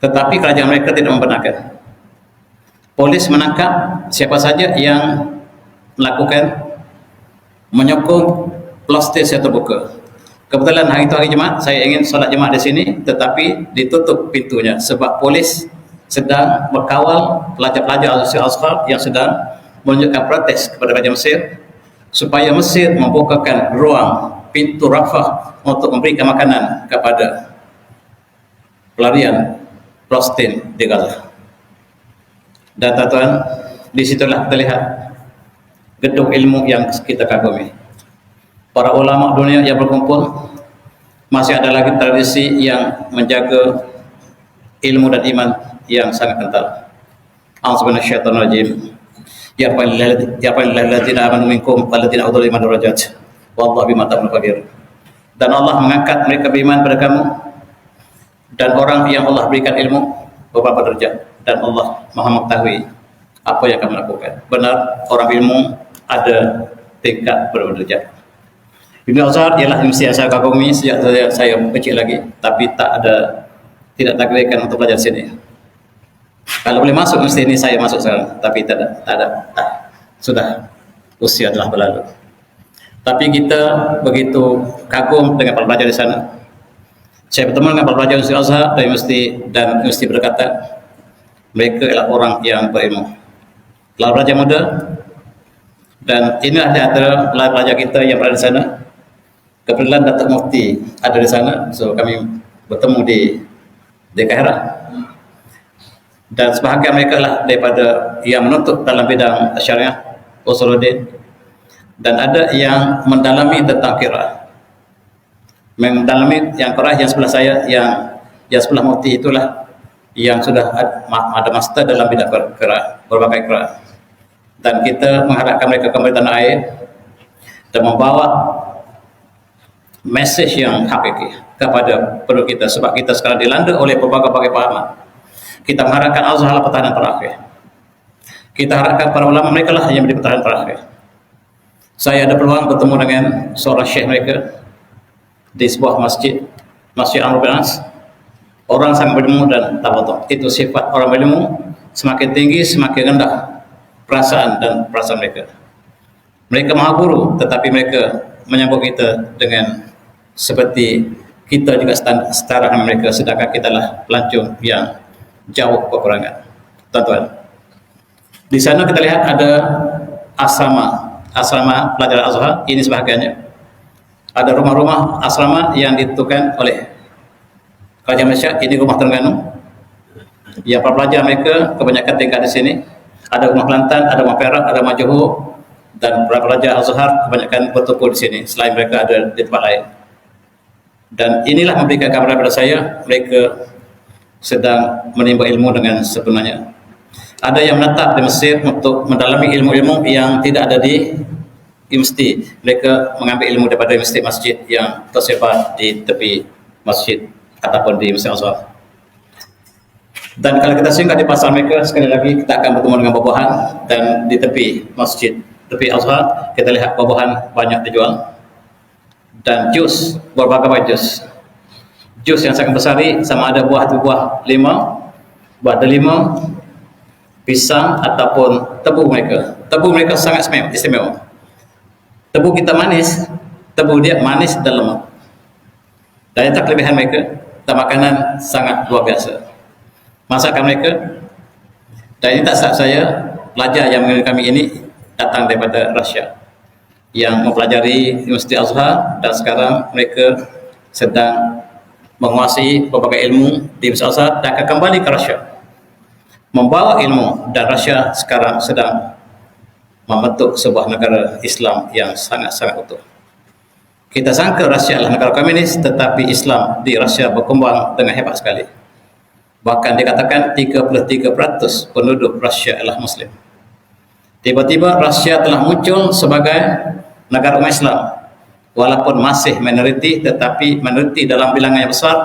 [SPEAKER 1] tetapi kerajaan mereka tidak membenarkan. Polis menangkap siapa saja yang melakukan menyokong Palestin secara terbuka. Kebetulan hari itu hari Jumaat, saya ingin solat Jumaat di sini, tetapi ditutup pintunya sebab polis sedang berkawal pelajar-pelajar Al-Azhar yang sedang menunjukkan protes kepada kerajaan Mesir supaya Mesir membukakan ruang pintu Rafah untuk memberikan makanan kepada pelarian Palestin di Gaza. Dan tuan-tuan, disitulah kita lihat gedung ilmu yang kita kagumi. Para ulama dunia yang berkumpul, masih ada lagi tradisi yang menjaga ilmu dan iman yang sangat kental. A'udzubillahi minasyaitonir rajim. Yarfa'illahu alladziina aamanu minkum walladziina utul ilma darajat. Wallahu bima ta'malun khabir. Dan Allah mengangkat mereka beriman pada kamu dan orang yang Allah berikan ilmu beberapa derajat, dan Allah Maha mengetahui apa yang kamu lakukan. Benar, orang ilmu ada tingkat berderajat. Dunia Azhar ialah universiti yang saya kagumi sejak saya kecil lagi, tapi tidak takdirkan untuk belajar di sini. Kalau boleh masuk universiti ini saya masuk sekarang, tapi tak ada. Sudah usia telah berlalu. Tapi kita begitu kagum dengan para pelajar di sana. Saya bertemu dengan para pelajar Universiti Azhar dan Universiti Berdekatan. Mereka adalah orang yang berilmu, adalah pelajar muda, dan inilah di antara pelajar kita yang berada di sana. Kebetulan Datuk Mufti ada di sana, so kami bertemu di Kairah. Dan sebahagian mereka lah daripada yang menuntut dalam bidang syariah, usuluddin, dan ada yang mendalami tentang qiraah. Mendalami yang qiraah yang sebelah saya, yang sebelah Mufti itulah yang sudah ada master dalam bidang qiraah, berbagai qiraah. Dan kita mengharapkan mereka kembali tanah air dan membawa mesej yang hakiki kepada penduduk kita, sebab kita sekarang dilanda oleh berbagai pahaman. Kita mengharapkan Azhar adalah pertahanan terakhir. Kita harapkan para ulama mereka lah yang menjadi pertahanan terakhir. Saya ada peluang bertemu dengan seorang syekh mereka di sebuah masjid Amr bin As. Orang sangat berilmu dan tawadhu. Itu sifat orang berilmu, semakin tinggi semakin rendah perasaan mereka. Mereka maha guru, tetapi mereka menyambut kita dengan seperti kita juga setara dengan mereka, sedangkan kita lah pelancong yang jauh kekurangan. Tuan-tuan, di sana kita lihat ada asrama pelajar Azhar, ini sebahagiannya. Ada rumah-rumah asrama yang ditentukan oleh Kerajaan Malaysia. Ini rumah Terengganu, yang para pelajar mereka kebanyakan tinggal di sini. Ada rumah Kelantan, ada rumah Perak, ada rumah Johor, dan para pelajar Azhar kebanyakan bertumpuk di sini, selain mereka ada di tempat lain. Dan inilah memberikan gambaran kepada saya, mereka sedang menimba ilmu dengan sebenarnya. Ada yang menetap di Mesir untuk mendalami ilmu-ilmu yang tidak ada di universiti. Mereka mengambil ilmu daripada masjid yang tersebar di tepi masjid ataupun di Masjid Azhar. Dan kalau kita singgah di pasar mereka, sekali lagi kita akan bertemu dengan buah-buahan. Dan di tepi masjid, tepi Azhar, kita lihat buah-buahan banyak dijual. Dan jus, berbagai jus. Jus yang sangat besar, sama ada buah buah delima, pisang ataupun tebu mereka. Tebu mereka sangat istimewa. Tebu kita manis, tebu dia manis dan lemak. Dan itu kelebihan mereka. Dan makanan sangat luar biasa. Masakan mereka, dan ini tak salah saya, pelajar yang mengenai kami ini datang daripada Rusia yang mempelajari Universiti Azhar, dan sekarang mereka sedang menguasai berbagai ilmu di Universiti Azhar dan akan kembali ke Rusia membawa ilmu. Dan Rusia sekarang sedang membentuk sebuah negara Islam yang sangat-sangat utuh. Kita sangka Rusia adalah negara komunis, tetapi Islam di Rusia berkembang dengan hebat sekali. Bahkan dikatakan 33% penduduk Rusia adalah Muslim. Tiba-tiba Rusia telah muncul sebagai negara umat Islam, walaupun masih minoriti, tetapi minoriti dalam bilangan yang besar.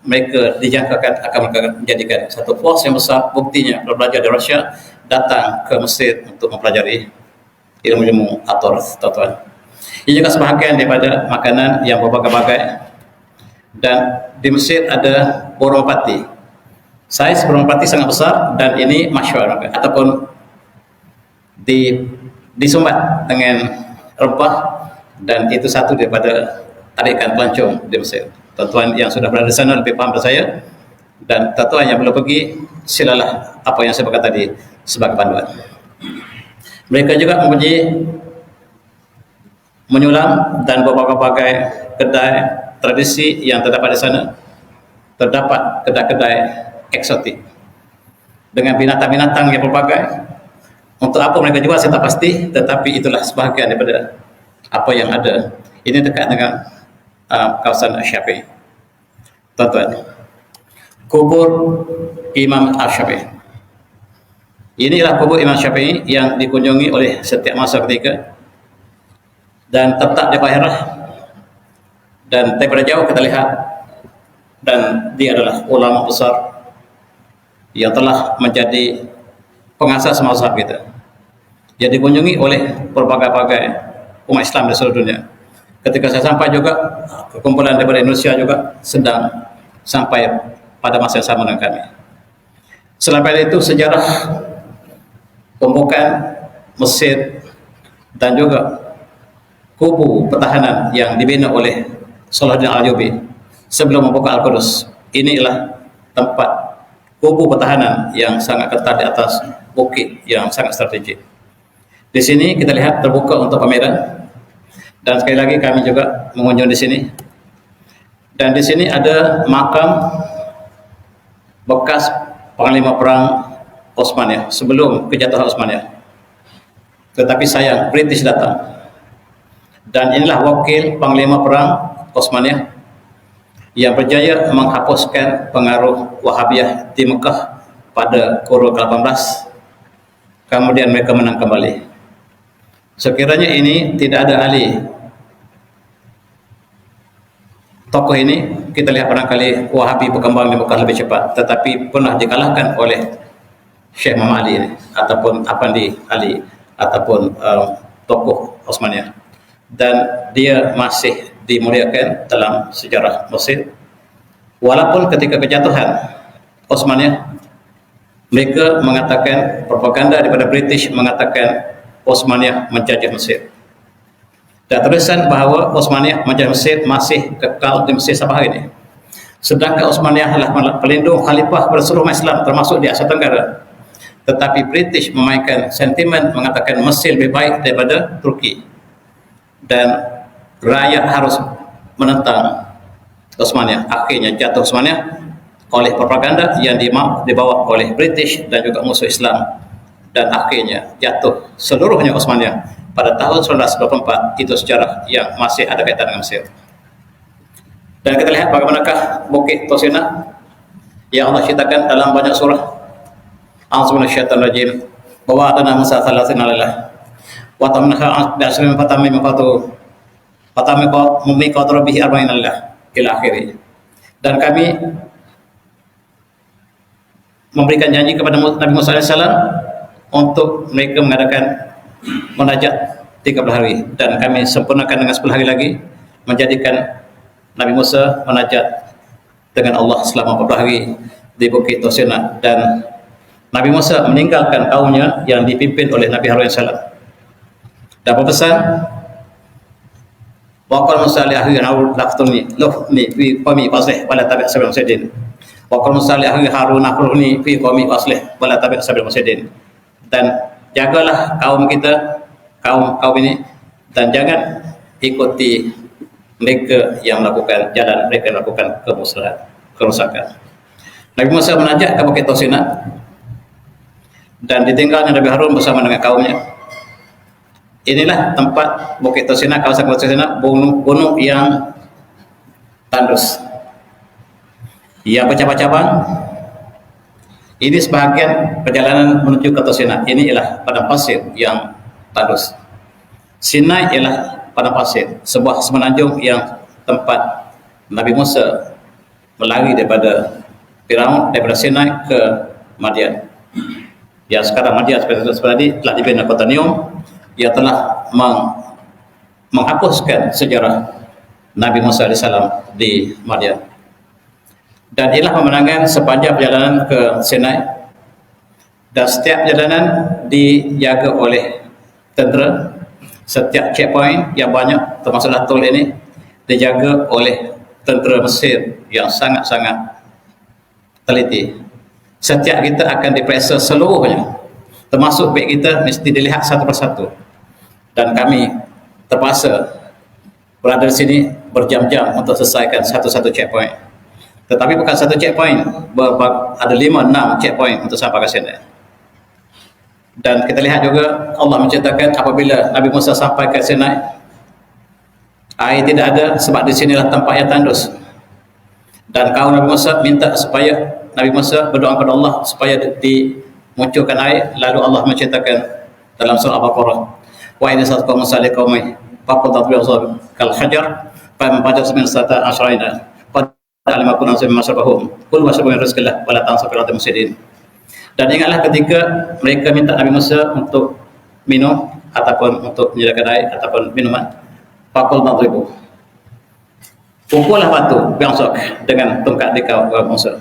[SPEAKER 1] Mereka dijangkakan akan menjadikan satu force yang besar. Buktinya pelajar dari Rusia datang ke Mesir untuk mempelajari ilmu-ilmu At-Turath. Ini juga sebahagian daripada makanan yang berbagai-bagai. Dan di Mesir ada burung merpati. Saiz burung merpati sangat besar, dan ini masyhur ataupun disumbat dengan rempah, dan itu satu daripada tarikan pelancong di Mesir. Tuan-tuan yang sudah berada di sana lebih paham dari saya, dan tuan-tuan yang belum pergi, silalah apa yang saya berkata tadi sebagai panduan. Mereka juga mempunyai menyulam dan berbagai kedai tradisi yang terdapat di sana. Terdapat kedai-kedai eksotik dengan binatang-binatang yang berbagai. Untuk apa mereka jual saya tak pasti, tetapi itulah sebahagian daripada apa yang ada. Ini dekat dengan kawasan Syafi'i. Tuan-tuan, kubur Imam Syafi'i. Inilah kubur Imam Syafi'i yang dikunjungi oleh setiap masa ketika, dan terletak di Qaahirah. Dan daripada jauh kita lihat, dan dia adalah ulama besar yang telah menjadi pengasas mazhab kita, yang dikunjungi oleh berbagai-bagai umat Islam di seluruh dunia. Ketika saya sampai juga, kumpulan daripada Indonesia juga sedang sampai pada masa yang sama dengan kami. Selain itu, sejarah pembukaan Mesir dan juga kubu pertahanan yang dibina oleh Salahuddin Al-Ayyubi sebelum membuka Al-Qudus, inilah tempat kubu pertahanan yang sangat ketat di atas bukit yang sangat strategik. Di sini kita lihat terbuka untuk pameran, dan sekali lagi kami juga mengunjungi di sini. Dan di sini ada makam bekas panglima perang Osmaniyah sebelum kejatuhan Osmaniyah. Tetapi sayang, British datang. Dan inilah wakil panglima perang Osmaniyah yang berjaya menghapuskan pengaruh Wahabiyah di Mekah pada kurun ke-18. Kemudian mereka menang kembali. Sekiranya ini tidak ada ahli tokoh ini, kita lihat barangkali Wahabi berkembang di Mekah lebih cepat, tetapi pernah dikalahkan oleh Syekh Muhammad Ali ini, ataupun Apandi Ali, ataupun tokoh Osmaniyah, dan dia masih dimuliakan dalam sejarah Mesir. Walaupun ketika kejatuhan Osmaniyah, mereka mengatakan, propaganda daripada British mengatakan Osmaniyah menjajah Mesir. Dan tulisan bahawa Osmaniyah menjajah Mesir masih kekal di Mesir sampai hari ini. Sedangkan Osmaniyah adalah pelindung khalifah kepada seluruh Islam termasuk di Asia Tenggara. Tetapi British memainkan sentimen mengatakan Mesir lebih baik daripada Turki. Dan rakyat harus menentang Osmaniyah. Akhirnya jatuh Osmaniyah oleh propaganda yang dibawa oleh British dan juga musuh Islam. Dan akhirnya jatuh seluruhnya Osmaniyah pada tahun 1924. Itu sejarah yang masih ada kaitan dengan Mesir. Dan kita lihat bagaimanakah Bukit Tosina yang Allah ceritakan dalam banyak surah. A'udzu minasyaitonir rajim. Bahwa ada nama salasin alillah. Wa tamnaha bi'asrin fatamim fatu. Fatamim mumikatu bihi arba'in alillah ila akhirih. Dan kami memberikan janji kepada Nabi Musa AS untuk mereka mengadakan munajat 30 hari, dan kami sempurnakan dengan 10 hari lagi, menjadikan Nabi Musa munajat dengan Allah selama 40 hari di Bukit Tosina. Dan Nabi Musa meninggalkan kaumnya yang dipimpin oleh Nabi Harun AS dan berpesan, wa qala Musa li ahli Harun laftuni lufni fi qawmi faslih wala tabi' sabil musyidin. Wa qala Musa li ahli Harun akhurni fi qawmi faslih wala tabi' sabil musyidin. Dan jagalah kaum kita, kaum ini, dan jangan ikuti mereka yang melakukan jalan mereka yang melakukan kerusakan. Nabi Musa menajak ke Bukit Tosina dan ditinggalnya Nabi Harun bersama dengan kaumnya. Inilah tempat Bukit Tosina, kawasan Bukit Tosina, gunung yang tandus, yang bercabang-cabang. Ini sebahagian perjalanan menuju ke Tosina. Ini ialah padang pasir yang tandus. Sinai ialah padang pasir, sebuah semenanjung yang tempat Nabi Musa melari daripada Firaun, daripada Sinai ke Madian. Yang sekarang Madian seperti tadi telah dibina kota Neom, yang telah menghapuskan sejarah Nabi Musa AS di Madian. Dan inilah pemandangan sepanjang perjalanan ke Sinai. Dan setiap perjalanan dijaga oleh tentera. Setiap checkpoint yang banyak, termasuklah tol ini, dijaga oleh tentera Mesir yang sangat-sangat teliti. Setiap kita akan diperiksa seluruhnya, termasuk beg kita mesti dilihat satu persatu. Dan kami terpaksa berada di sini berjam-jam untuk selesaikan satu-satu checkpoint. Tetapi bukan satu checkpoint, ada 5-6 checkpoint untuk sampai ke sini. Dan kita lihat juga Allah menceritakan apabila Nabi Musa sampai ke Sinai, air tidak ada sebab di sinilah tempat yang tandus. Dan kaum Nabi Musa minta supaya Nabi Musa berdoa kepada Allah supaya dimunculkan air. Lalu Allah menceritakan dalam surah Al-Baqarah, wa inna satqa Musa liqaumi faqad bi'azab kal hajar fa man fajara min sata asyrina dalam aku nasib masabahum kul wasabun rizqillah wala tansa fil ardi mufsidin. Dan ingatlah ketika mereka minta Nabi Musa untuk minum ataupun untuk menyediakan air ataupun minuman, Fakul madribu. Pukullah batu biangsok dengan tongkat di kaum Musa.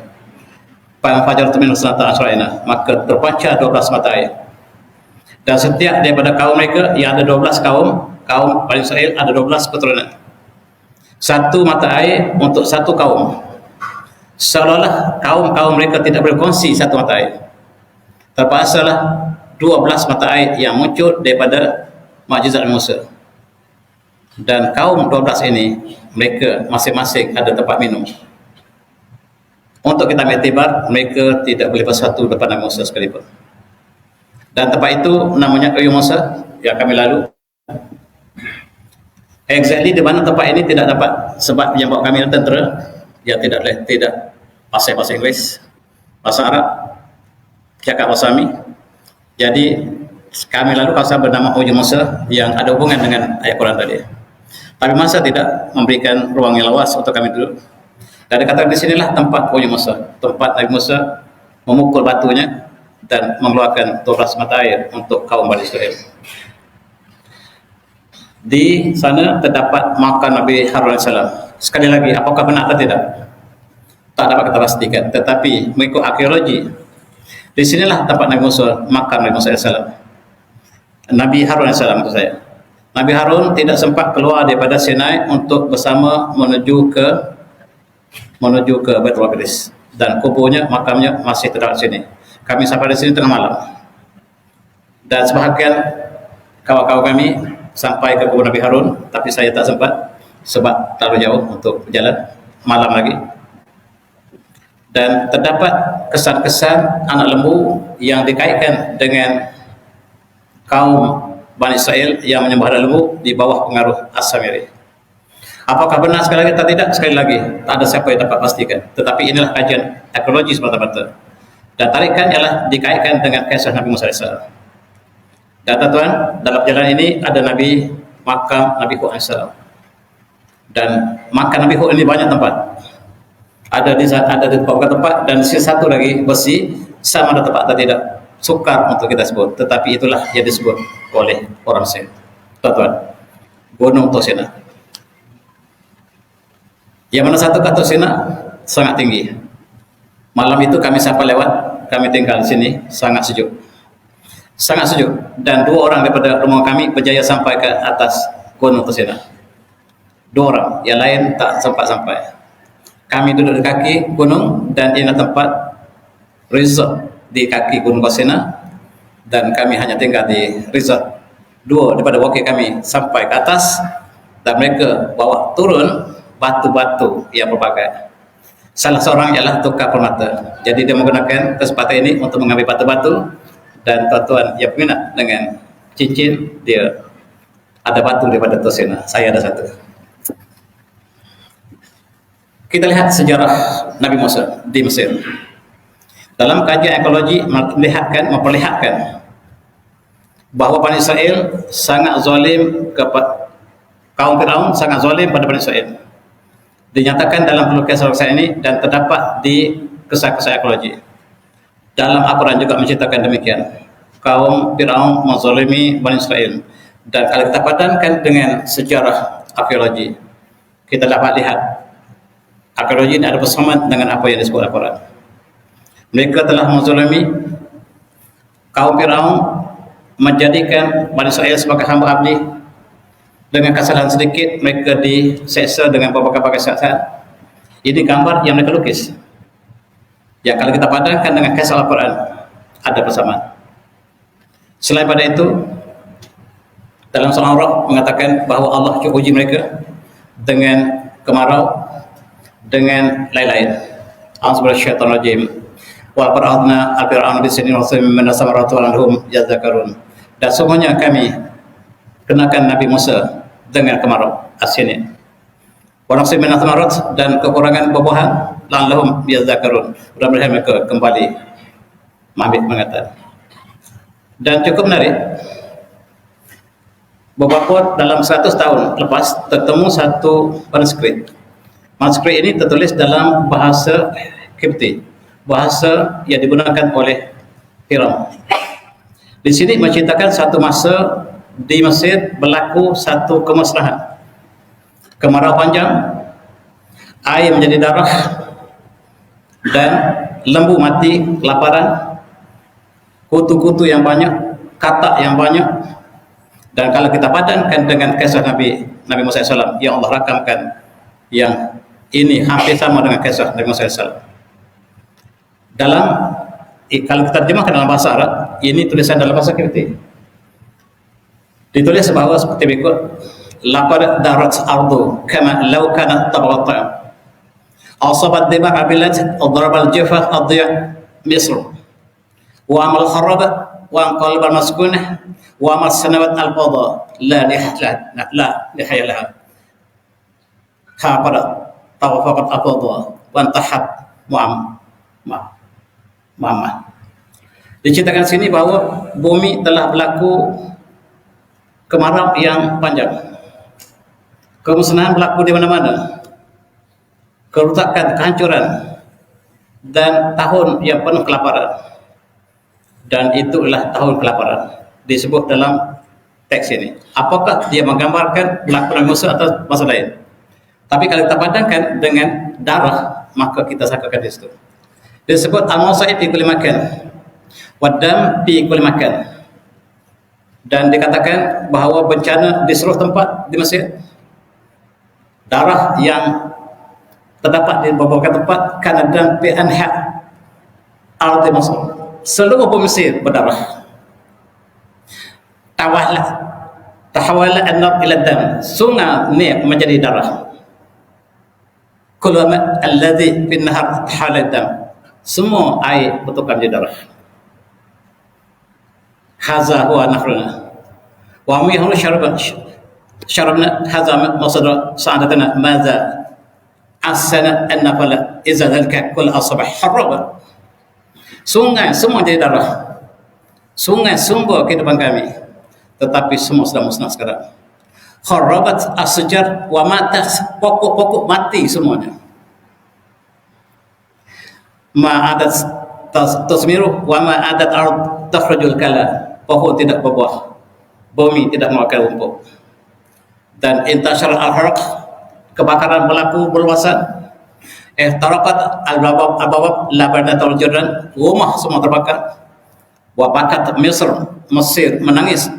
[SPEAKER 1] Fajar min sanata asraina, maka terpancar 12 mata air. Dan setiap daripada kaum mereka yang ada 12 kaum Bani Israel ada 12 keturunan. Satu mata air untuk satu kaum. Seolah-olah kaum-kaum mereka tidak berkongsi satu mata air. Terpaksalah 12 mata air yang muncul daripada mukjizat Musa. Dan kaum 12 ini mereka masing-masing ada tempat minum. Untuk kita mengiktibar, mereka tidak boleh bersatu depan Nabi Musa sekalipun. Dan tempat itu namanya Uyun Musa yang kami lalu. Exactly di mana tempat ini tidak dapat, sebab yang bawa kami tentera, dia tidak bahasa Inggris, bahasa Arab, cakap bahasa Ami. Jadi kami lalu kawasan bernama Uyun Musa yang ada hubungan dengan ayat Quran tadi. Tapi masa tidak memberikan ruang yang luas untuk kami duduk. Dan dikatakan di sinilah tempat Uyun Musa, tempat Nabi Musa memukul batunya dan mengeluarkan 12 mata air untuk kaum Bani Israel. Di sana terdapat makam Nabi Harun AS. Sekali lagi, apakah benar atau tidak? Tak dapat kita pastikan. Tetapi mengikut arkeologi, di sinilah tempat Nabi Musa, makam Nabi Musa AS. Nabi Harun AS maksud saya. Nabi Harun tidak sempat keluar daripada Sinai untuk bersama menuju ke Baitul Maqdis, dan kuburnya, makamnya masih terdapat sini. Kami sampai di sini tengah malam, dan sebahagian kawan-kawan kami sampai ke kubur Nabi Harun, tapi saya tak sempat sebab terlalu jauh untuk berjalan, malam lagi. Dan terdapat kesan-kesan anak lembu yang dikaitkan dengan kaum Bani Israel yang menyembah lembu di bawah pengaruh As-Samiri. Apakah benar sekali lagi atau tidak? Sekali lagi, tak ada siapa yang dapat pastikan. Tetapi inilah kajian arkeologi semata-mata. Dan tarikan ialah dikaitkan dengan kisah Nabi Musa AS. Dan tuan, dalam perjalanan ini ada makam Nabi Hud AS. Dan makam Nabi Hud ini banyak tempat. Ada di beberapa tempat, dan di sini satu lagi besi, sama ada tempat atau tidak. Sukar untuk kita sebut, tetapi itulah yang disebut oleh orang Mesir. Tuan-tuan, Gunung Tosena. Yang mana satu kata Tosena sangat tinggi. Malam itu kami sampai lewat, kami tinggal di sini, sangat sejuk. Sangat sejuk. Dan 2 orang daripada rumah kami berjaya sampai ke atas Gunung Tosena. 2 orang, yang lain tak sempat sampai. Kami duduk di kaki gunung, dan ini tempat resort di kaki Gunung Tosena, dan kami hanya tinggal di resort. 2 daripada wakil kami sampai ke atas, dan mereka bawa turun batu-batu yang berbagai. Salah seorang ialah tukar permata. Jadi dia menggunakan kesempatan ini untuk mengambil batu-batu, dan tuan-tuan yang berminat dengan cincin, dia ada batu daripada Tosena. Saya ada satu. Kita lihat sejarah Nabi Musa di Mesir. Dalam kajian ekologi memperlihatkan bahawa Bani Israel sangat zalim kepada kaum Firaun, sangat zalim pada Bani Israel. Dinyatakan dalam pelukis-lukisan ini dan terdapat di kisah-kisah ekologi. Dalam Al-Quran juga menceritakan demikian. Kaum Firaun menzalimi Bani Israel. Dan kalau kita padankan dengan sejarah arkeologi, kita dapat lihat arkeologi ini ada persamaan dengan apa yang disebut Al-Quran. Mereka telah menzalimi kaum Firaun, menjadikan Bani Israel sebagai hamba abdi. Dengan kesalahan sedikit mereka diseksa dengan berbagai kesalahan. Ini gambar yang mereka lukis. Ya, kalau kita padankan dengan kisah Al-Quran, ada persamaan. Selain pada itu, dalam surah Ar-Ra'd mengatakan bahawa Allah cuba uji mereka dengan kemarau, dengan lain-lain. A'udzubillahi wa qara'na al-fir'auna bisinin wa sinin min as-samarati wa lahum yadhakkarun. Dan semuanya kami kenakan Nabi Musa dengan kemarau asinin. Wa naqsin min as-samarat, dan kekurangan buah-buahan, lahum yadhakkarun. Mudah-mudahan mereka kembali mengatar. Dan cukup menarik, beberapa dalam 100 tahun lepas tertemu satu manuskrip. Manuskrip ini tertulis dalam bahasa Kipti, bahasa yang digunakan oleh Firaun. Di sini menceritakan satu masa di Mesir berlaku satu kemesraan kemarau panjang, air menjadi darah, dan lembu mati kelaparan, kutu-kutu yang banyak, katak yang banyak. Dan kalau kita padankan dengan kisah Nabi Musa SAW yang Allah rakamkan, yang ini hampir sama dengan kisah Nabi Musa SAW. Kalau kita terjemahkan dalam bahasa Arab, ini tulisan dalam bahasa Kirti. Ditulis bahwa seperti berikut: laqad darat ardu kama law kanat tabghata asabat dibaq abilat adrabal jifah adya Misr wa amal kharabat wa qalbal maskunah wa amal sanawat al-fadha la nihayalaha khabarat tawafaqat al-fadha wa antahat Muhammad. Diceritakan sini bahwa bumi telah berlaku kemarau yang panjang, kemusnahan berlaku di mana-mana, kerusakan, kehancuran, dan tahun yang penuh kelaparan. Dan itulah tahun kelaparan disebut dalam teks ini. Apakah dia menggambarkan berlaku Nabi Musa atau masa lain? Tapi kalau kita pandangkan dengan darah, maka kita sangkakan di situ. Disebut al-masaib fi kulli makan wadam fi kulli makan. Dan dikatakan bahawa bencana di seluruh tempat di Mesir, darah yang terdapat di beberapa tempat, karena dan fi anha ardi Mesir, seluruh bumi Mesir berdarah. Tahawala an-nar ila dam, sungai ni menjadi darah. Kullu ma alladhi fi an-nahar tahawala dam, semua air bertukar menjadi darah. Hadza huwa nahruna wa mihnu syarabna hadza masdar sa'adatana madza asana an-nafala idza dhalika kull asbah haraba. Sungai semua jadi darah, sungai sumber kehidupan kami, tetapi semua sudah musnah sekarang. Kharabat as-sajar wa matat, pokok-pokok mati semuanya. Ma adat tasmiru wa ma adat ard takhrujul kala, pohon tidak berbuah, bumi tidak mengeluarkan rumput. Dan intashar al-harq, kebakaran berlaku berluasan. Tarakat al-babab la bardatul Jordan, rumah semua terbakar. Wa bakat Mesir menangis.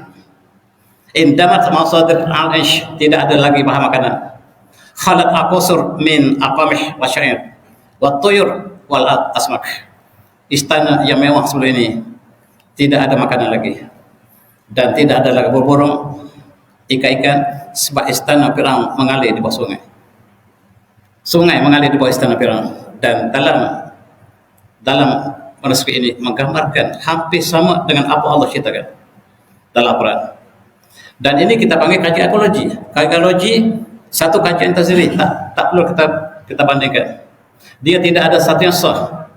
[SPEAKER 1] Indamat masadir al-ish, tidak ada lagi bahan makanan. Khalat aqsur min aqamih wa syair wa tuyur wal asmak. Istana yang mewah sebelum ini tidak ada makanan lagi, dan tidak ada lagi burung, ikan-ikan, sebab istana Firaun mengalir di bawah sungai. Sungai mengalir di bawah istana Firaun. Dan dalam manuskrip ini menggambarkan hampir sama dengan apa Allah ceritakan dalam Al-Quran. Dan ini kita panggil kajian ekologi. Ekologi satu kajian tersendiri, tak perlu kita bandingkan. Dia tidak ada satu yang sah,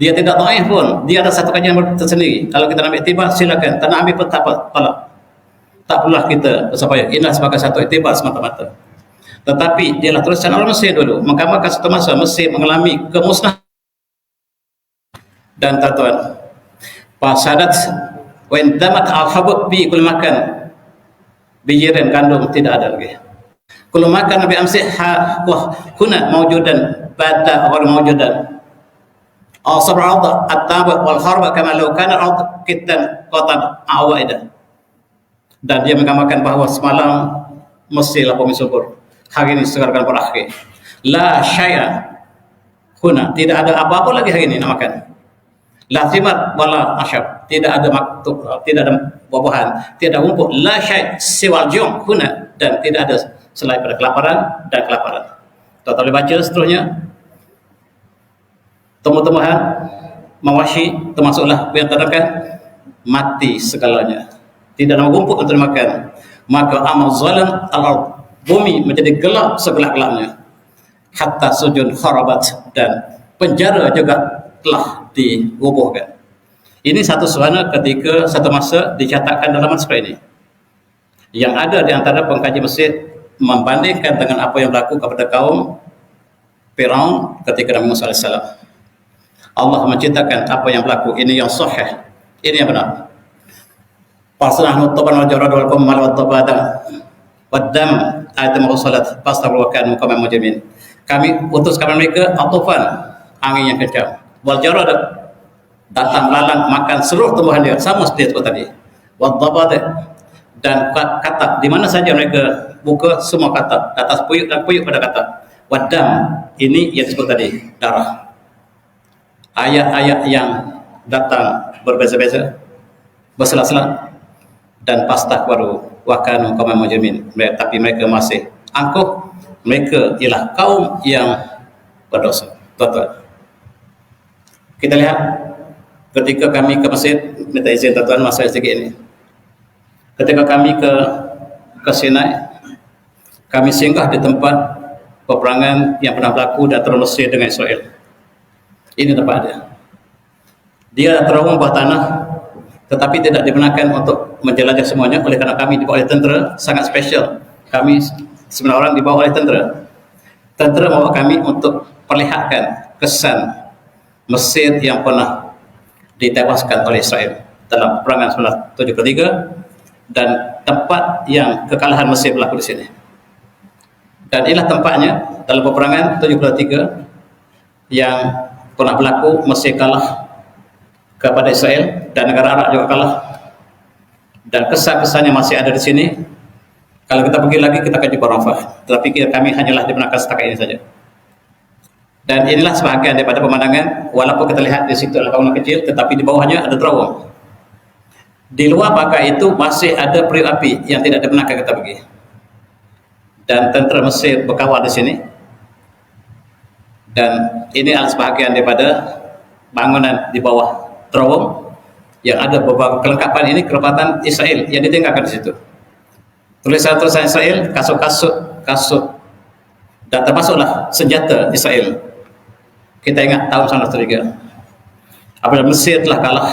[SPEAKER 1] dia tidak dhaif pun, dia ada satu kajian tersendiri. Kalau kita ambil iktibar, silakan. Tak nak ambil pun tak apa, tolak. Tak perlulah kita bersampai inilah sebagai satu iktibar semata-mata. Tetapi dialah tulisan orang Mesir dulu, menggambarkan satu masa Mesir mengalami kemusnahan. Dan tuan-tuan, fasadat wa intamat al-habub bi kulli makan, bijiran gandum tidak ada lagi. Kullu makan nabi amsi wah kuna mawjudan bata wa mawjudan. Asab al-ard at-tab wal kharba kama law kana al-ard kitan qatan awaida. Dan dia menggambarkan bahawa semalam Mesir lah bumi subur, hari ini sekarang berakhir. La syai'a huna, tidak ada apa-apa lagi hari ini nak makan. La thimar wala ashab, tidak ada maktub, tidak ada buah-buahan, tidak ada rumput. La syai' siwal jum huna, dan tidak ada selain pada kelaparan dan kelaparan. Tuan-tuan boleh baca seterusnya. Tumbuh-tumbuhan mawashi termasuklah yang terdekat mati segalanya, tidak ada rumput untuk dimakan. Maka amal zalam al-ard, bumi menjadi gelap segelap-gelapnya. Hatta sujud kharabat, dan penjara juga telah dirobohkan. Ini satu suasana ketika satu masa dicatatkan dalam manuskrip ini. Yang ada di antara pengkaji Mesir membandingkan dengan apa yang berlaku kepada kaum Firaun ketika Nabi Musa AS. Allah menceritakan apa yang berlaku, ini yang sahih, ini yang benar. Fasnahnu taban wa jarad wal qammal wa tabada wa waddam ayat mursalat fastaghfiru wa kanu qauman mujrimin. Kami utus kepada mereka atufan, angin yang kencang, wal jarad, datang lalang makan seluruh tumbuhan dia, sama seperti itu tadi, wad dabad, dan katak, di mana saja mereka buka semua katak, atas puyuk dan puyuk pada katak. Waddam, ini yang disebut tadi, darah. Ayat-ayat yang datang berbeza-beza, berselang-selang, dan fastaghfiru wa kanu qauman mujrimin, tapi mereka masih angkuh. Mereka ialah kaum yang berdosa. Tuan-tuan, kita lihat ketika kami ke masjid, minta izin tuan-tuan masa sedikit ini. Ketika kami ke Sinai, kami singgah di tempat peperangan yang pernah berlaku di antara Mesir dengan Israel. Ini tempat dia. Dia terowong bawah tanah, tetapi tidak dibenarkan untuk menjelajah semuanya. Oleh kerana kami dibawa oleh tentera sangat spesial. Kami 9 orang dibawa oleh tentera. Tentera membawa kami untuk perlihatkan kesan Mesir yang pernah ditewaskan oleh Israel dalam peperangan 1973, dan tempat yang kekalahan Mesir berlaku di sini. Dan inilah tempatnya dalam peperangan 73 yang pernah berlaku. Mesir kalah kepada Israel dan negara Arab juga kalah. Dan kesan-kesannya masih ada di sini. Kalau kita pergi lagi kita akan jumpa Rafah, tetapi kami hanyalah dibenarkan setakat ini saja. Dan inilah sebahagian daripada pemandangan, walaupun kita lihat di situ adalah bangunan kecil, tetapi di bawahnya ada terowong. Di luar pagar itu masih ada periuk api yang tidak dibenarkan kita pergi. Dan tentera Mesir berkawal di sini. Dan ini adalah sebahagian daripada bangunan di bawah terowong yang ada beberapa kelengkapan. Ini kelengkapan Israel yang ditinggalkan di situ. Tulisan-tulisan Israel, kasut, dan termasuklah senjata Israel. Kita ingat tahun 1973 apabila Mesir telah kalah,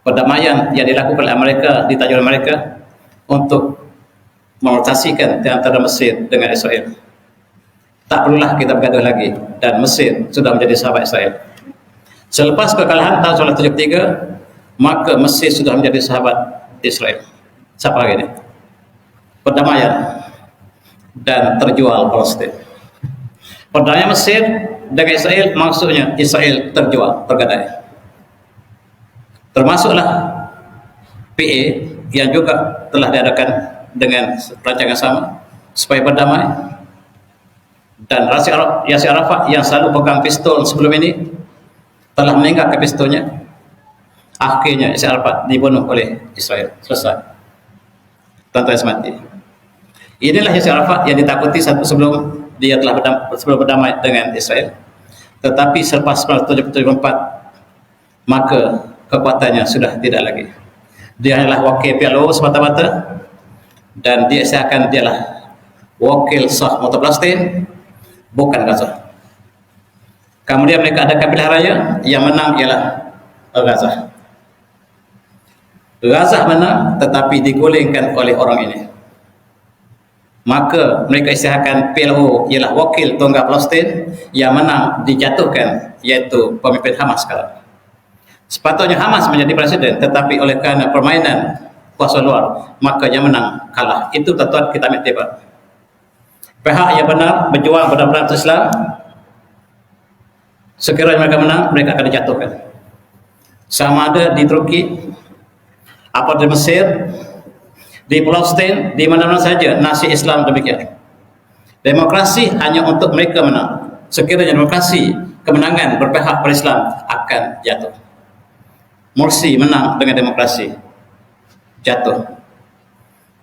[SPEAKER 1] perdamaian yang dilakukan oleh Amerika, ditajuk oleh Amerika untuk merotasikan di antara Mesir dengan Israel. Tak perlulah kita bergaduh lagi, dan Mesir sudah menjadi sahabat Israel. Selepas kekalahan tahun 1973, maka Mesir sudah menjadi sahabat Israel. Siapa lagi ini? Perdamaian dan terjual Palestin. Perdamaian Mesir dengan Israel, maksudnya Israel terjual, tergadai. Termasuklah PA yang juga telah diadakan dengan rancangan sama supaya berdamai. Dan Yasir Arafat yang selalu pegang pistol sebelum ini telah meninggalkan pistolnya. Akhirnya Yasir Arafat dibunuh oleh Israel. Selesai. Tuan-tuan semati. Inilah Yasir Arafat yang ditakuti sebelum dia telah berdamai dengan Israel. Tetapi selepas 1974, maka kekuatannya sudah tidak lagi. Dia hanyalah wakil PLO semata-mata, dan dia seakan dialah wakil sah untuk Palestin, bukan Gaza. Kemudian mereka ada pilihan raya, yang menang ialah Gaza. Gaza menang, tetapi digulingkan oleh orang ini. Maka mereka isytiharkan PLO ialah wakil tunggal Palestin, yang menang dijatuhkan, iaitu pemimpin Hamas sekarang. Sepatutnya Hamas menjadi presiden, tetapi oleh kerana permainan kuasa luar, maka yang menang kalah. Itu tuan-tuan kita ambil tiba. Pihak yang benar berjuang benar-benar untuk Islam, sekiranya mereka menang, mereka akan dijatuhkan. Sama ada di Turki, apa di Mesir, di Palestin, di mana-mana saja nasib Islam demikian. Demokrasi hanya untuk mereka menang. Sekiranya demokrasi, kemenangan berpihak pada Islam, akan jatuh. Morsi menang dengan demokrasi, jatuh.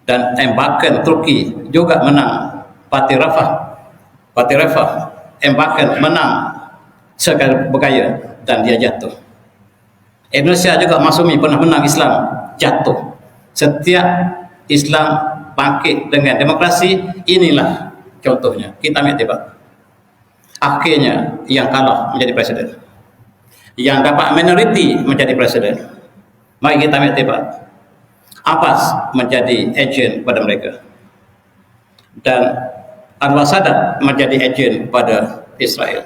[SPEAKER 1] Dan bahkan Turki juga menang. Fatih Rafah menang sekali bergaya, dan dia jatuh. Indonesia juga maksumi pernah menang Islam, jatuh. Setiap Islam bangkit dengan demokrasi, inilah contohnya. Kita ambil tiba. Akhirnya yang kalah menjadi presiden, yang dapat minoriti menjadi presiden. Mari kita ambil tiba. Abbas menjadi agen pada mereka, dan Anwar Sadat menjadi agen pada Israel.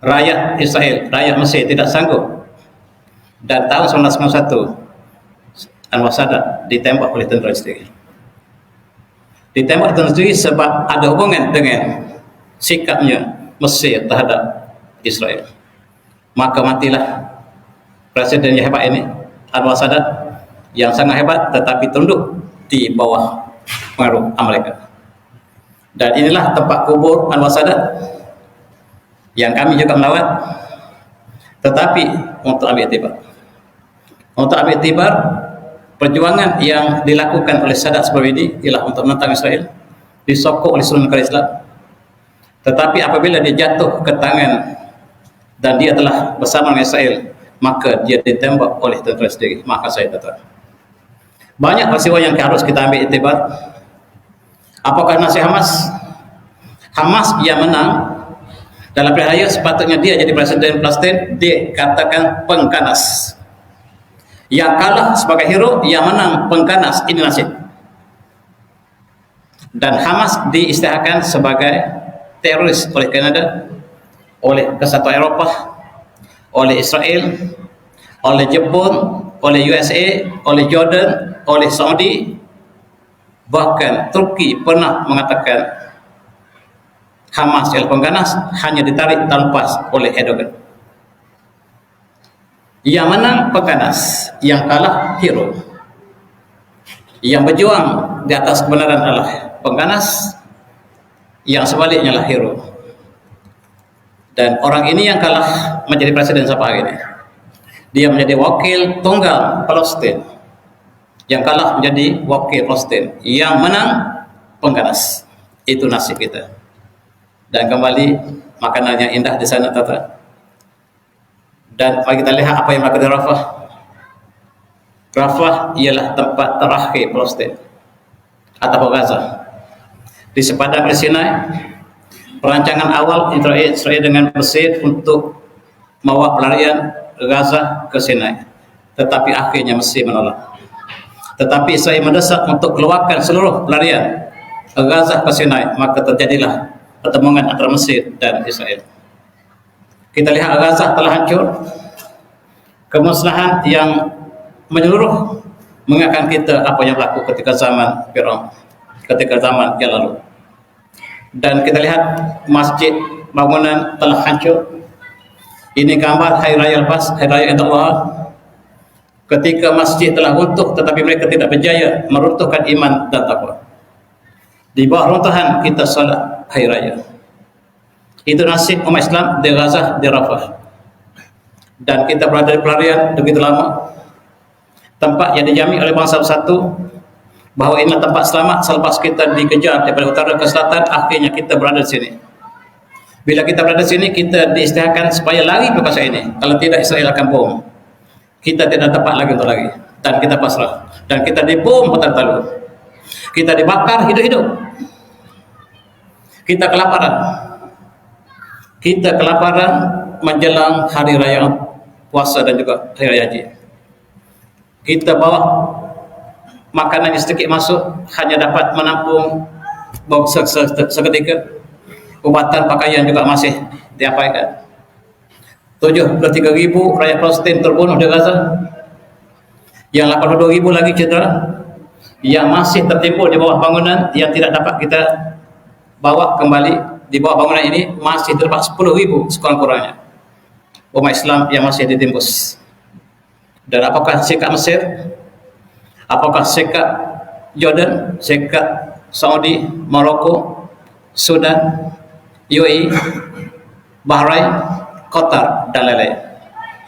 [SPEAKER 1] Rakyat Israel, rakyat Mesir tidak sanggup, dan tahun 1991 Anwar Sadat ditembak oleh tentera Israel. Ditembak itu sendiri sebab ada hubungan dengan sikapnya Mesir terhadap Israel. Maka matilah presiden yang hebat ini, Anwar Sadat, yang sangat hebat tetapi tunduk di bawah pengaruh Amerika. Dan inilah tempat kubur Anwar Sadat yang kami juga melawat. Tetapi untuk ambil iktibar, perjuangan yang dilakukan oleh Sadat sebelum ini ialah untuk menentang Israel, disokong oleh seluruh negara Islam. Tetapi apabila dia jatuh ke tangan dan dia telah bersama dengan Israel, maka dia ditembak oleh tentera sendiri. Maka saya kata, banyak peristiwa yang harus kita ambil iktibar. Apakah nasib Hamas? Hamas yang menang dalam pilihan raya, sepatutnya dia jadi presiden Palestin, dia katakan pengganas. Yang kalah sebagai hero, yang menang pengganas. Ini nasib. Dan Hamas diisytiharkan sebagai teroris oleh Kanada, oleh Kesatuan Eropah, oleh Israel, oleh Jepun, oleh USA, oleh Jordan, oleh Saudi. Bahkan Turki pernah mengatakan Hamas yang pengganas, hanya ditarik dan lepas oleh Erdogan. Yang menang pengganas, yang kalah hero. Yang berjuang di atas kebenaran adalah pengganas, yang sebaliknya lah hero. Dan orang ini yang kalah menjadi presiden sampai hari ini. Dia menjadi wakil tunggal Palestin. Yang kalah menjadi wakil Palestin. Yang menang pengganas. Itu nasib kita. Dan kembali makanan yang indah di sana, tata. Dan mari kita lihat apa yang berlaku di Rafah. Rafah ialah tempat terakhir Palestin atau Gaza. Di sepadan Sinai, perancangan awal Israel dengan Mesir untuk membawa pelarian Gaza ke Sinai, tetapi akhirnya Mesir menolak. Tetapi Israel mendesak untuk keluarkan seluruh pelarian Gaza ke Sinai, maka terjadilah pertemuan antara Mesir dan Israel. Kita lihat Gaza telah hancur. Kemusnahan yang menyeluruh mengingatkan kita apa yang berlaku ketika zaman Firaun, ketika zaman yang lalu. Dan kita lihat masjid bangunan telah hancur. Ini gambar Hari Raya lepas, Hari Raya Idul Adha. Ketika masjid telah runtuh tetapi mereka tidak berjaya meruntuhkan iman dan takwa. Di bawah runtuhan kita salat Hari Raya. Itu nasib umat Islam di Gaza, di Rafah. Dan kita berada di pelarian begitu lama. Tempat yang dijamin oleh bangsa bersatu bahawa inilah tempat selamat selepas kita dikejar daripada utara ke selatan, akhirnya kita berada di sini. Bila kita berada di sini, kita diisytiharkan supaya lari ke kawasan ini. Kalau tidak, Israel akan bom. Kita tidak ada tempat lagi untuk lari. Dan kita pasrah. Dan kita dibom bertalu-talu. Kita dibakar hidup-hidup. Kita kelaparan. Kita kelaparan menjelang hari raya puasa dan juga hari raya haji. Kita bawa makanan yang sedikit masuk, hanya dapat menampung seketika. Ubatan pakaian juga masih diabaikan. 73.000 rakyat Palestin terbunuh di Gaza. Yang 82.000 lagi cedera. Yang masih tertimbun di bawah bangunan yang tidak dapat kita bawa kembali. Di bawah bangunan ini masih terdapat 10.000 sekurang-kurangnya umat Islam yang masih ditimbus. Dan apakah sikap Mesir, apakah sikap Jordan, sikap Saudi, Maroko, Sudan, UAE, Bahrain, Qatar dan lain-lain,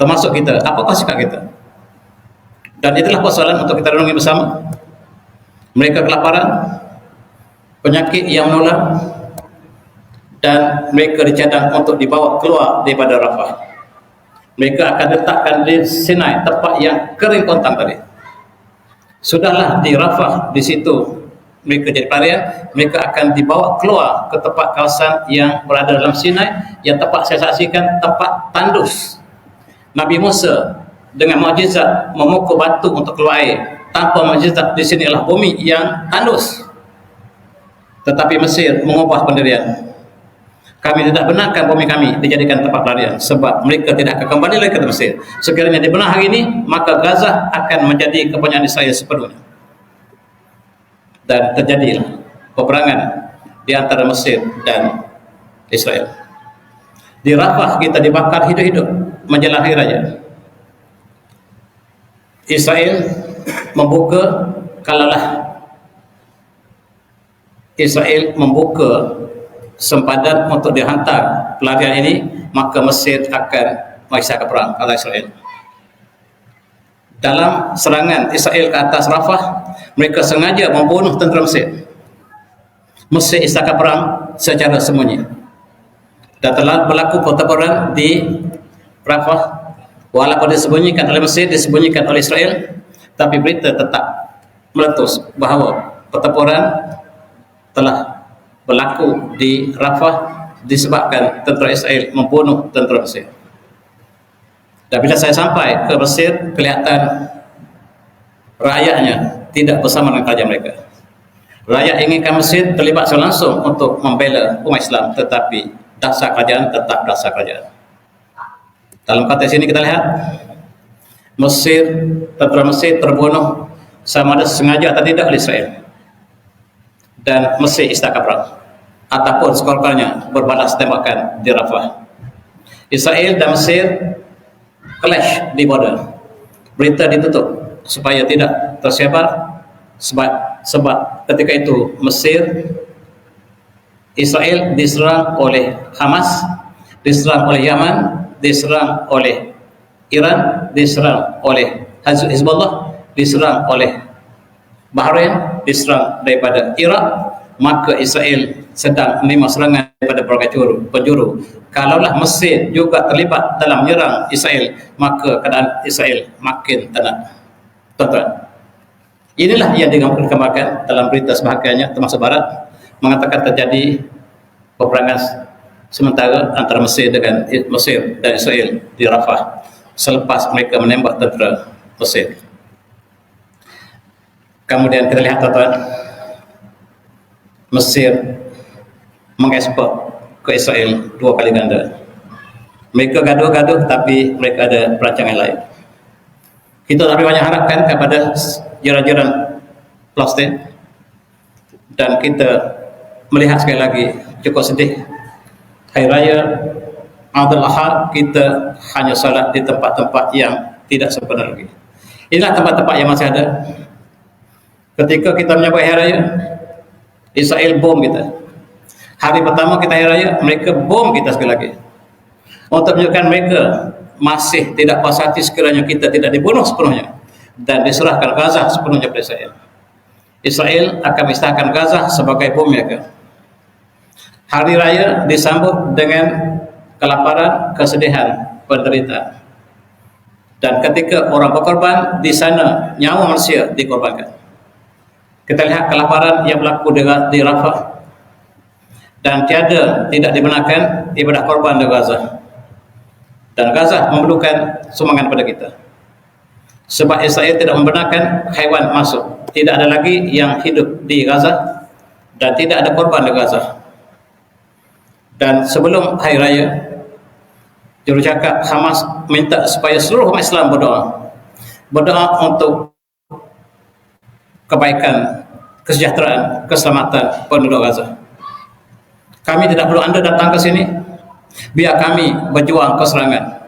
[SPEAKER 1] termasuk kita, apakah sikap kita? Dan itulah persoalan untuk kita renungi bersama. Mereka kelaparan, penyakit yang menular, dan mereka dicadang untuk dibawa keluar daripada Rafah. Mereka akan letakkan di Sinai, tempat yang kering kontang tadi. Sudahlah di Rafah, di situ mereka jadi pelarian, mereka akan dibawa keluar ke tempat kawasan yang berada dalam Sinai, yang tempat saya saksikan tempat tandus. Nabi Musa dengan mukjizat memukul batu untuk keluar air. Tanpa mukjizat di sini adalah bumi yang tandus. Tetapi Mesir mengubah pendirian. Kami tidak benarkan bumi kami dijadikan tempat pelarian, sebab mereka tidak akan kembali lagi ke Mesir. Sekiranya dibenar hari ini, maka Gaza akan menjadi kepunyaan Israel sepenuhnya. Dan terjadilah peperangan di antara Mesir dan Israel. Di Rafah kita dibakar hidup-hidup menjelang hari raya. Israel membuka, kalaulah Israel membuka sempadan untuk dihantar pelarian ini, maka Mesir akan mengisahkan perang kalau Israel. Dalam serangan Israel ke atas Rafah, mereka sengaja membunuh tentera Mesir. Mesir isahkan perang secara sembunyi. Dan telah berlaku pertempuran di Rafah, walaupun disembunyikan oleh Mesir, disembunyikan oleh Israel, tapi berita tetap meletus bahawa pertempuran telah berlaku di Rafah disebabkan tentera Israel membunuh tentera Mesir. Dan bila saya sampai ke Mesir, kelihatan rakyatnya tidak bersama dengan kerajaan mereka. Rakyat inginkan Mesir terlibat langsung untuk membela umat Islam, tetapi dasar kerajaan tetap dasar kerajaan. Dalam konteks ini kita lihat Mesir, tentera Mesir terbunuh sama ada sengaja atau tidak oleh Israel, dan Mesir istiqlal perang ataupun sekurang-kurangnya berbalas tembakan di Rafah. Israel dan Mesir clash di border. Berita ditutup supaya tidak tersebar, sebab ketika itu Mesir, Israel diserang oleh Hamas, diserang oleh Yaman, diserang oleh Iran, diserang oleh Hizbullah, diserang oleh Bahrain, diserang daripada Iraq. Maka Israel sedang menerima serangan daripada berbagai penjuru. Kalaulah Mesir juga terlibat dalam menyerang Israel, maka keadaan Israel makin tenat. Tuan-tuan, inilah yang digambarkan dalam berita sebahagiannya, termasuk Barat, mengatakan terjadi peperangan sementara antara Mesir dan Israel di Rafah selepas mereka menembak tentera Mesir. Kemudian kita lihat, tuan-tuan, Mesir mengekspor ke Israel 2 kali ganda. Mereka gaduh-gaduh, tapi mereka ada perancangan lain. Kita tapi banyak harapkan kepada jiran-jiran Palestin, dan kita melihat sekali lagi cukup sedih, Hari Raya Idul Adha kita hanya salat di tempat-tempat yang tidak sempurna lagi. Inilah tempat-tempat yang masih ada. Ketika kita menyambut Hari Raya, Israel bom kita. Hari pertama kita Hari Raya, mereka bom kita sekali lagi, untuk menunjukkan mereka masih tidak puas hati sekiranya kita tidak dibunuh sepenuhnya dan diserahkan Gaza sepenuhnya kepada Israel. Israel akan mengisahkan Gaza sebagai bom mereka. Hari Raya disambut dengan kelaparan, kesedihan, penderitaan. Dan ketika orang berkorban, di sana nyawa manusia dikorbankan. Kita lihat kelaparan yang berlaku di Rafah, dan tidak dibenarkan ibadah korban di Gaza. Dan Gaza memerlukan sumbangan pada kita, sebab Israel tidak membenarkan haiwan masuk. Tidak ada lagi yang hidup di Gaza, dan tidak ada korban di Gaza. Dan sebelum Hari Raya, jurucakap Hamas minta supaya seluruh umat Islam berdoa untuk kebaikan, kesejahteraan, keselamatan penduduk Gaza. Kami tidak perlu anda datang ke sini, biar kami berjuang ke serangan.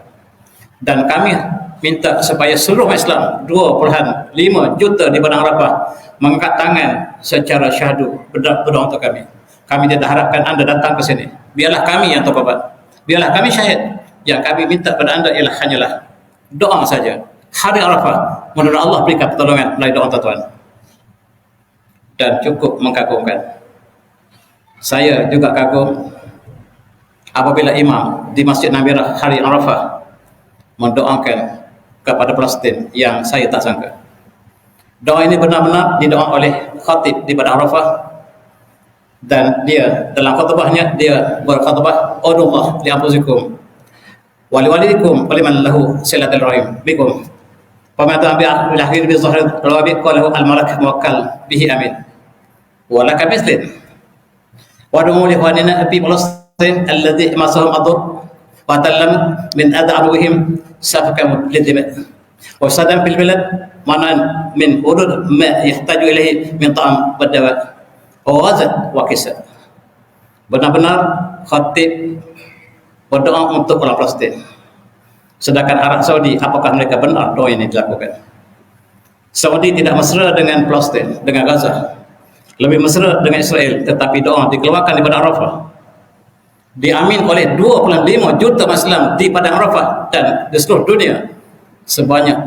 [SPEAKER 1] Dan kami minta supaya seluruh Islam 2,5 juta di Padang Rafah mengangkat tangan secara syahdu berdoa untuk kami. Kami tidak harapkan anda datang ke sini, biarlah kami yang terkorban, biarlah kami syahid. Yang kami minta pada anda ialah hanyalah doa saja. Hari Arafah, mudah-mudahan Allah berikan pertolongan melalui doa tuan-tuan. Dan cukup mengagumkan. Saya juga kagum apabila imam di Masjid Namirah hari Arafah mendoakan kepada Palestin yang saya tak sangka. Doa ini benar-benar didoa oleh khatib di Padang Arafah, dan dia dalam khutbahnya dia berkhutbah, "Udullah li anfusikum wa li walidikum wa liman lahu silatul rahim bikum. Wa ma tabi'a bil akhir bi zahri rabi qalahu al malak muwakkal bihi amin. Wa laka mislin. Wa dumu li ikhwanina fi Palestin alladhi masahum adur wa tallam min ad'abihim safakam lidima. Wa sadam fil bilad manan min urud ma yahtaju ilayhi min ta'am wa dawa. Ghazat wa Kisar. Benar-benar khatib berdoa untuk orang Palestin. Sedangkan Arab Saudi, apakah mereka benar doa ini dilakukan? Saudi tidak mesra dengan Palestin, dengan Gaza, lebih mesra dengan Israel, tetapi doa dikeluarkan di Padang Arafah, diamin oleh 25 juta umat Islam di Padang Arafah dan di seluruh dunia. Sebanyak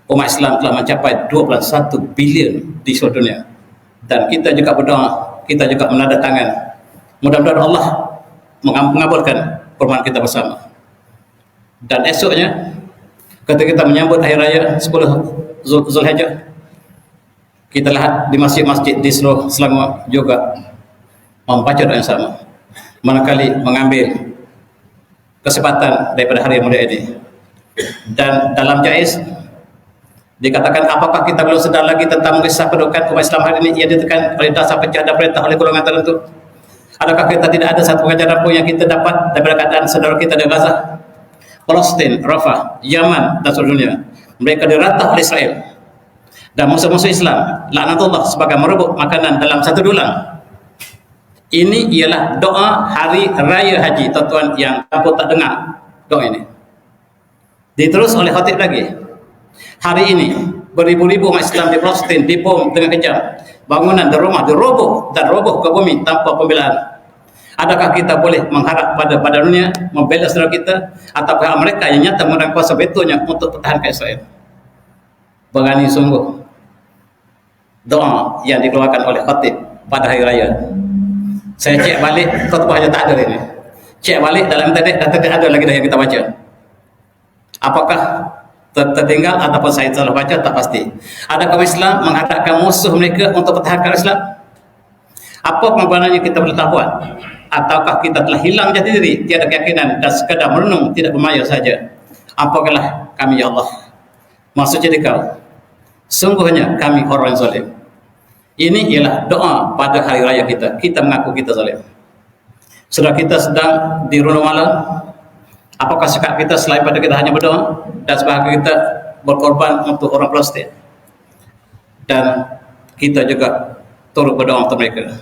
[SPEAKER 1] umat Islam telah mencapai 21 bilion di seluruh dunia. Dan kita juga berdoa, kita juga menandatangan. Mudah-mudahan Allah mengabulkan permohonan kita bersama. Dan esoknya, ketika kita menyambut hari raya 10 Zulhijjah, kita lihat di masjid-masjid di seluruh Selangor juga membaca doa yang sama. Manakala mengambil kesempatan daripada hari mulia ini. Dan dalam jais dikatakan, apakah kita belum sedar lagi tentang kisah pendudukan umat Islam hari ini yang ditekan oleh dasar pecah dan perintah oleh golongan tertentu? Adakah kita tidak ada satu pengajaran pun yang kita dapat daripada keadaan saudara kita di Gaza, Palestin, Rafah, Yaman dan seluruh dunia? Mereka diratah oleh Israel dan musuh-musuh Islam laknatullah sebagai merebut makanan dalam satu dulang. Ini ialah doa hari raya haji, tuan-tuan yang kamu tak dengar doa ini. Diterus oleh khatib lagi, hari ini beribu-ribu umat Islam di Palestin dibom dengan kejam, bangunan dan rumah diroboh dan roboh ke bumi tanpa pembelaan. Adakah kita boleh mengharap pada dunia membela saudara kita, ataukah mereka yang nyata menang kuasa vetonya untuk pertahankan Israel? Berani sungguh doa yang dikeluarkan oleh khatib pada hari raya. Saya cek balik, khutbahnya tak ada ini. Cek balik dalam internet dan tidak ada lagi yang kita baca. Apakah tertinggal ataupun saya salah baca, tak pasti. Adakah Islam menghadapkan musuh mereka untuk pertahankan Islam? Apa penggunaannya kita boleh tahu? Ataukah kita telah hilang jati diri, tiada keyakinan dan sekadar merenung, tidak bermaya saja? Apalah kami ya Allah, maksud jadi kau, sungguhnya kami orang zalim. Ini ialah doa pada hari raya kita. Kita mengaku kita zalim. Sudah kita sedang di rundung malam, apakah sikap kita selain pada kita hanya berdoa dan sebahagian kita berkorban untuk orang Palestin, dan kita juga turut berdoa untuk mereka?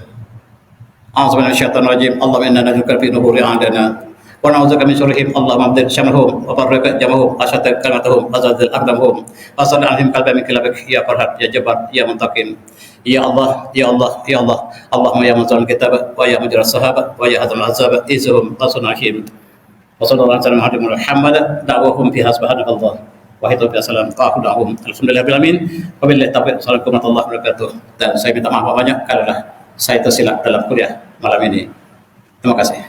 [SPEAKER 1] A'udzubillahi minasyaitonir rajim. Allahumma inna naj'aluka fi nuhuri a'dana wa na'udzubika min syururihim. Allahumma abdil syamlahum wa farriq jamahum asyata kalimatuhum azadil aqdamhum asal alaihim qalban min kilabik ya farhad ya jabbar ya muntaqim. Ya Allah, ya Allah, ya Allah. Allahumma ya munzilal kitab wa ya mujras sahabat wa ya hadzal azab izhum rasulahim. Wa sallallahu alaihi wa sallam Muhammad da'wahum fiha subhanallah wa hidu bi salam ta'khudahum alhamdulillahil alamin wa billahi taufiq. Assalamualaikum warahmatullahi wabarakatuh. Dan saya minta maaf banyak kalau saya tersilap dalam kuliah malam ini. Terima kasih.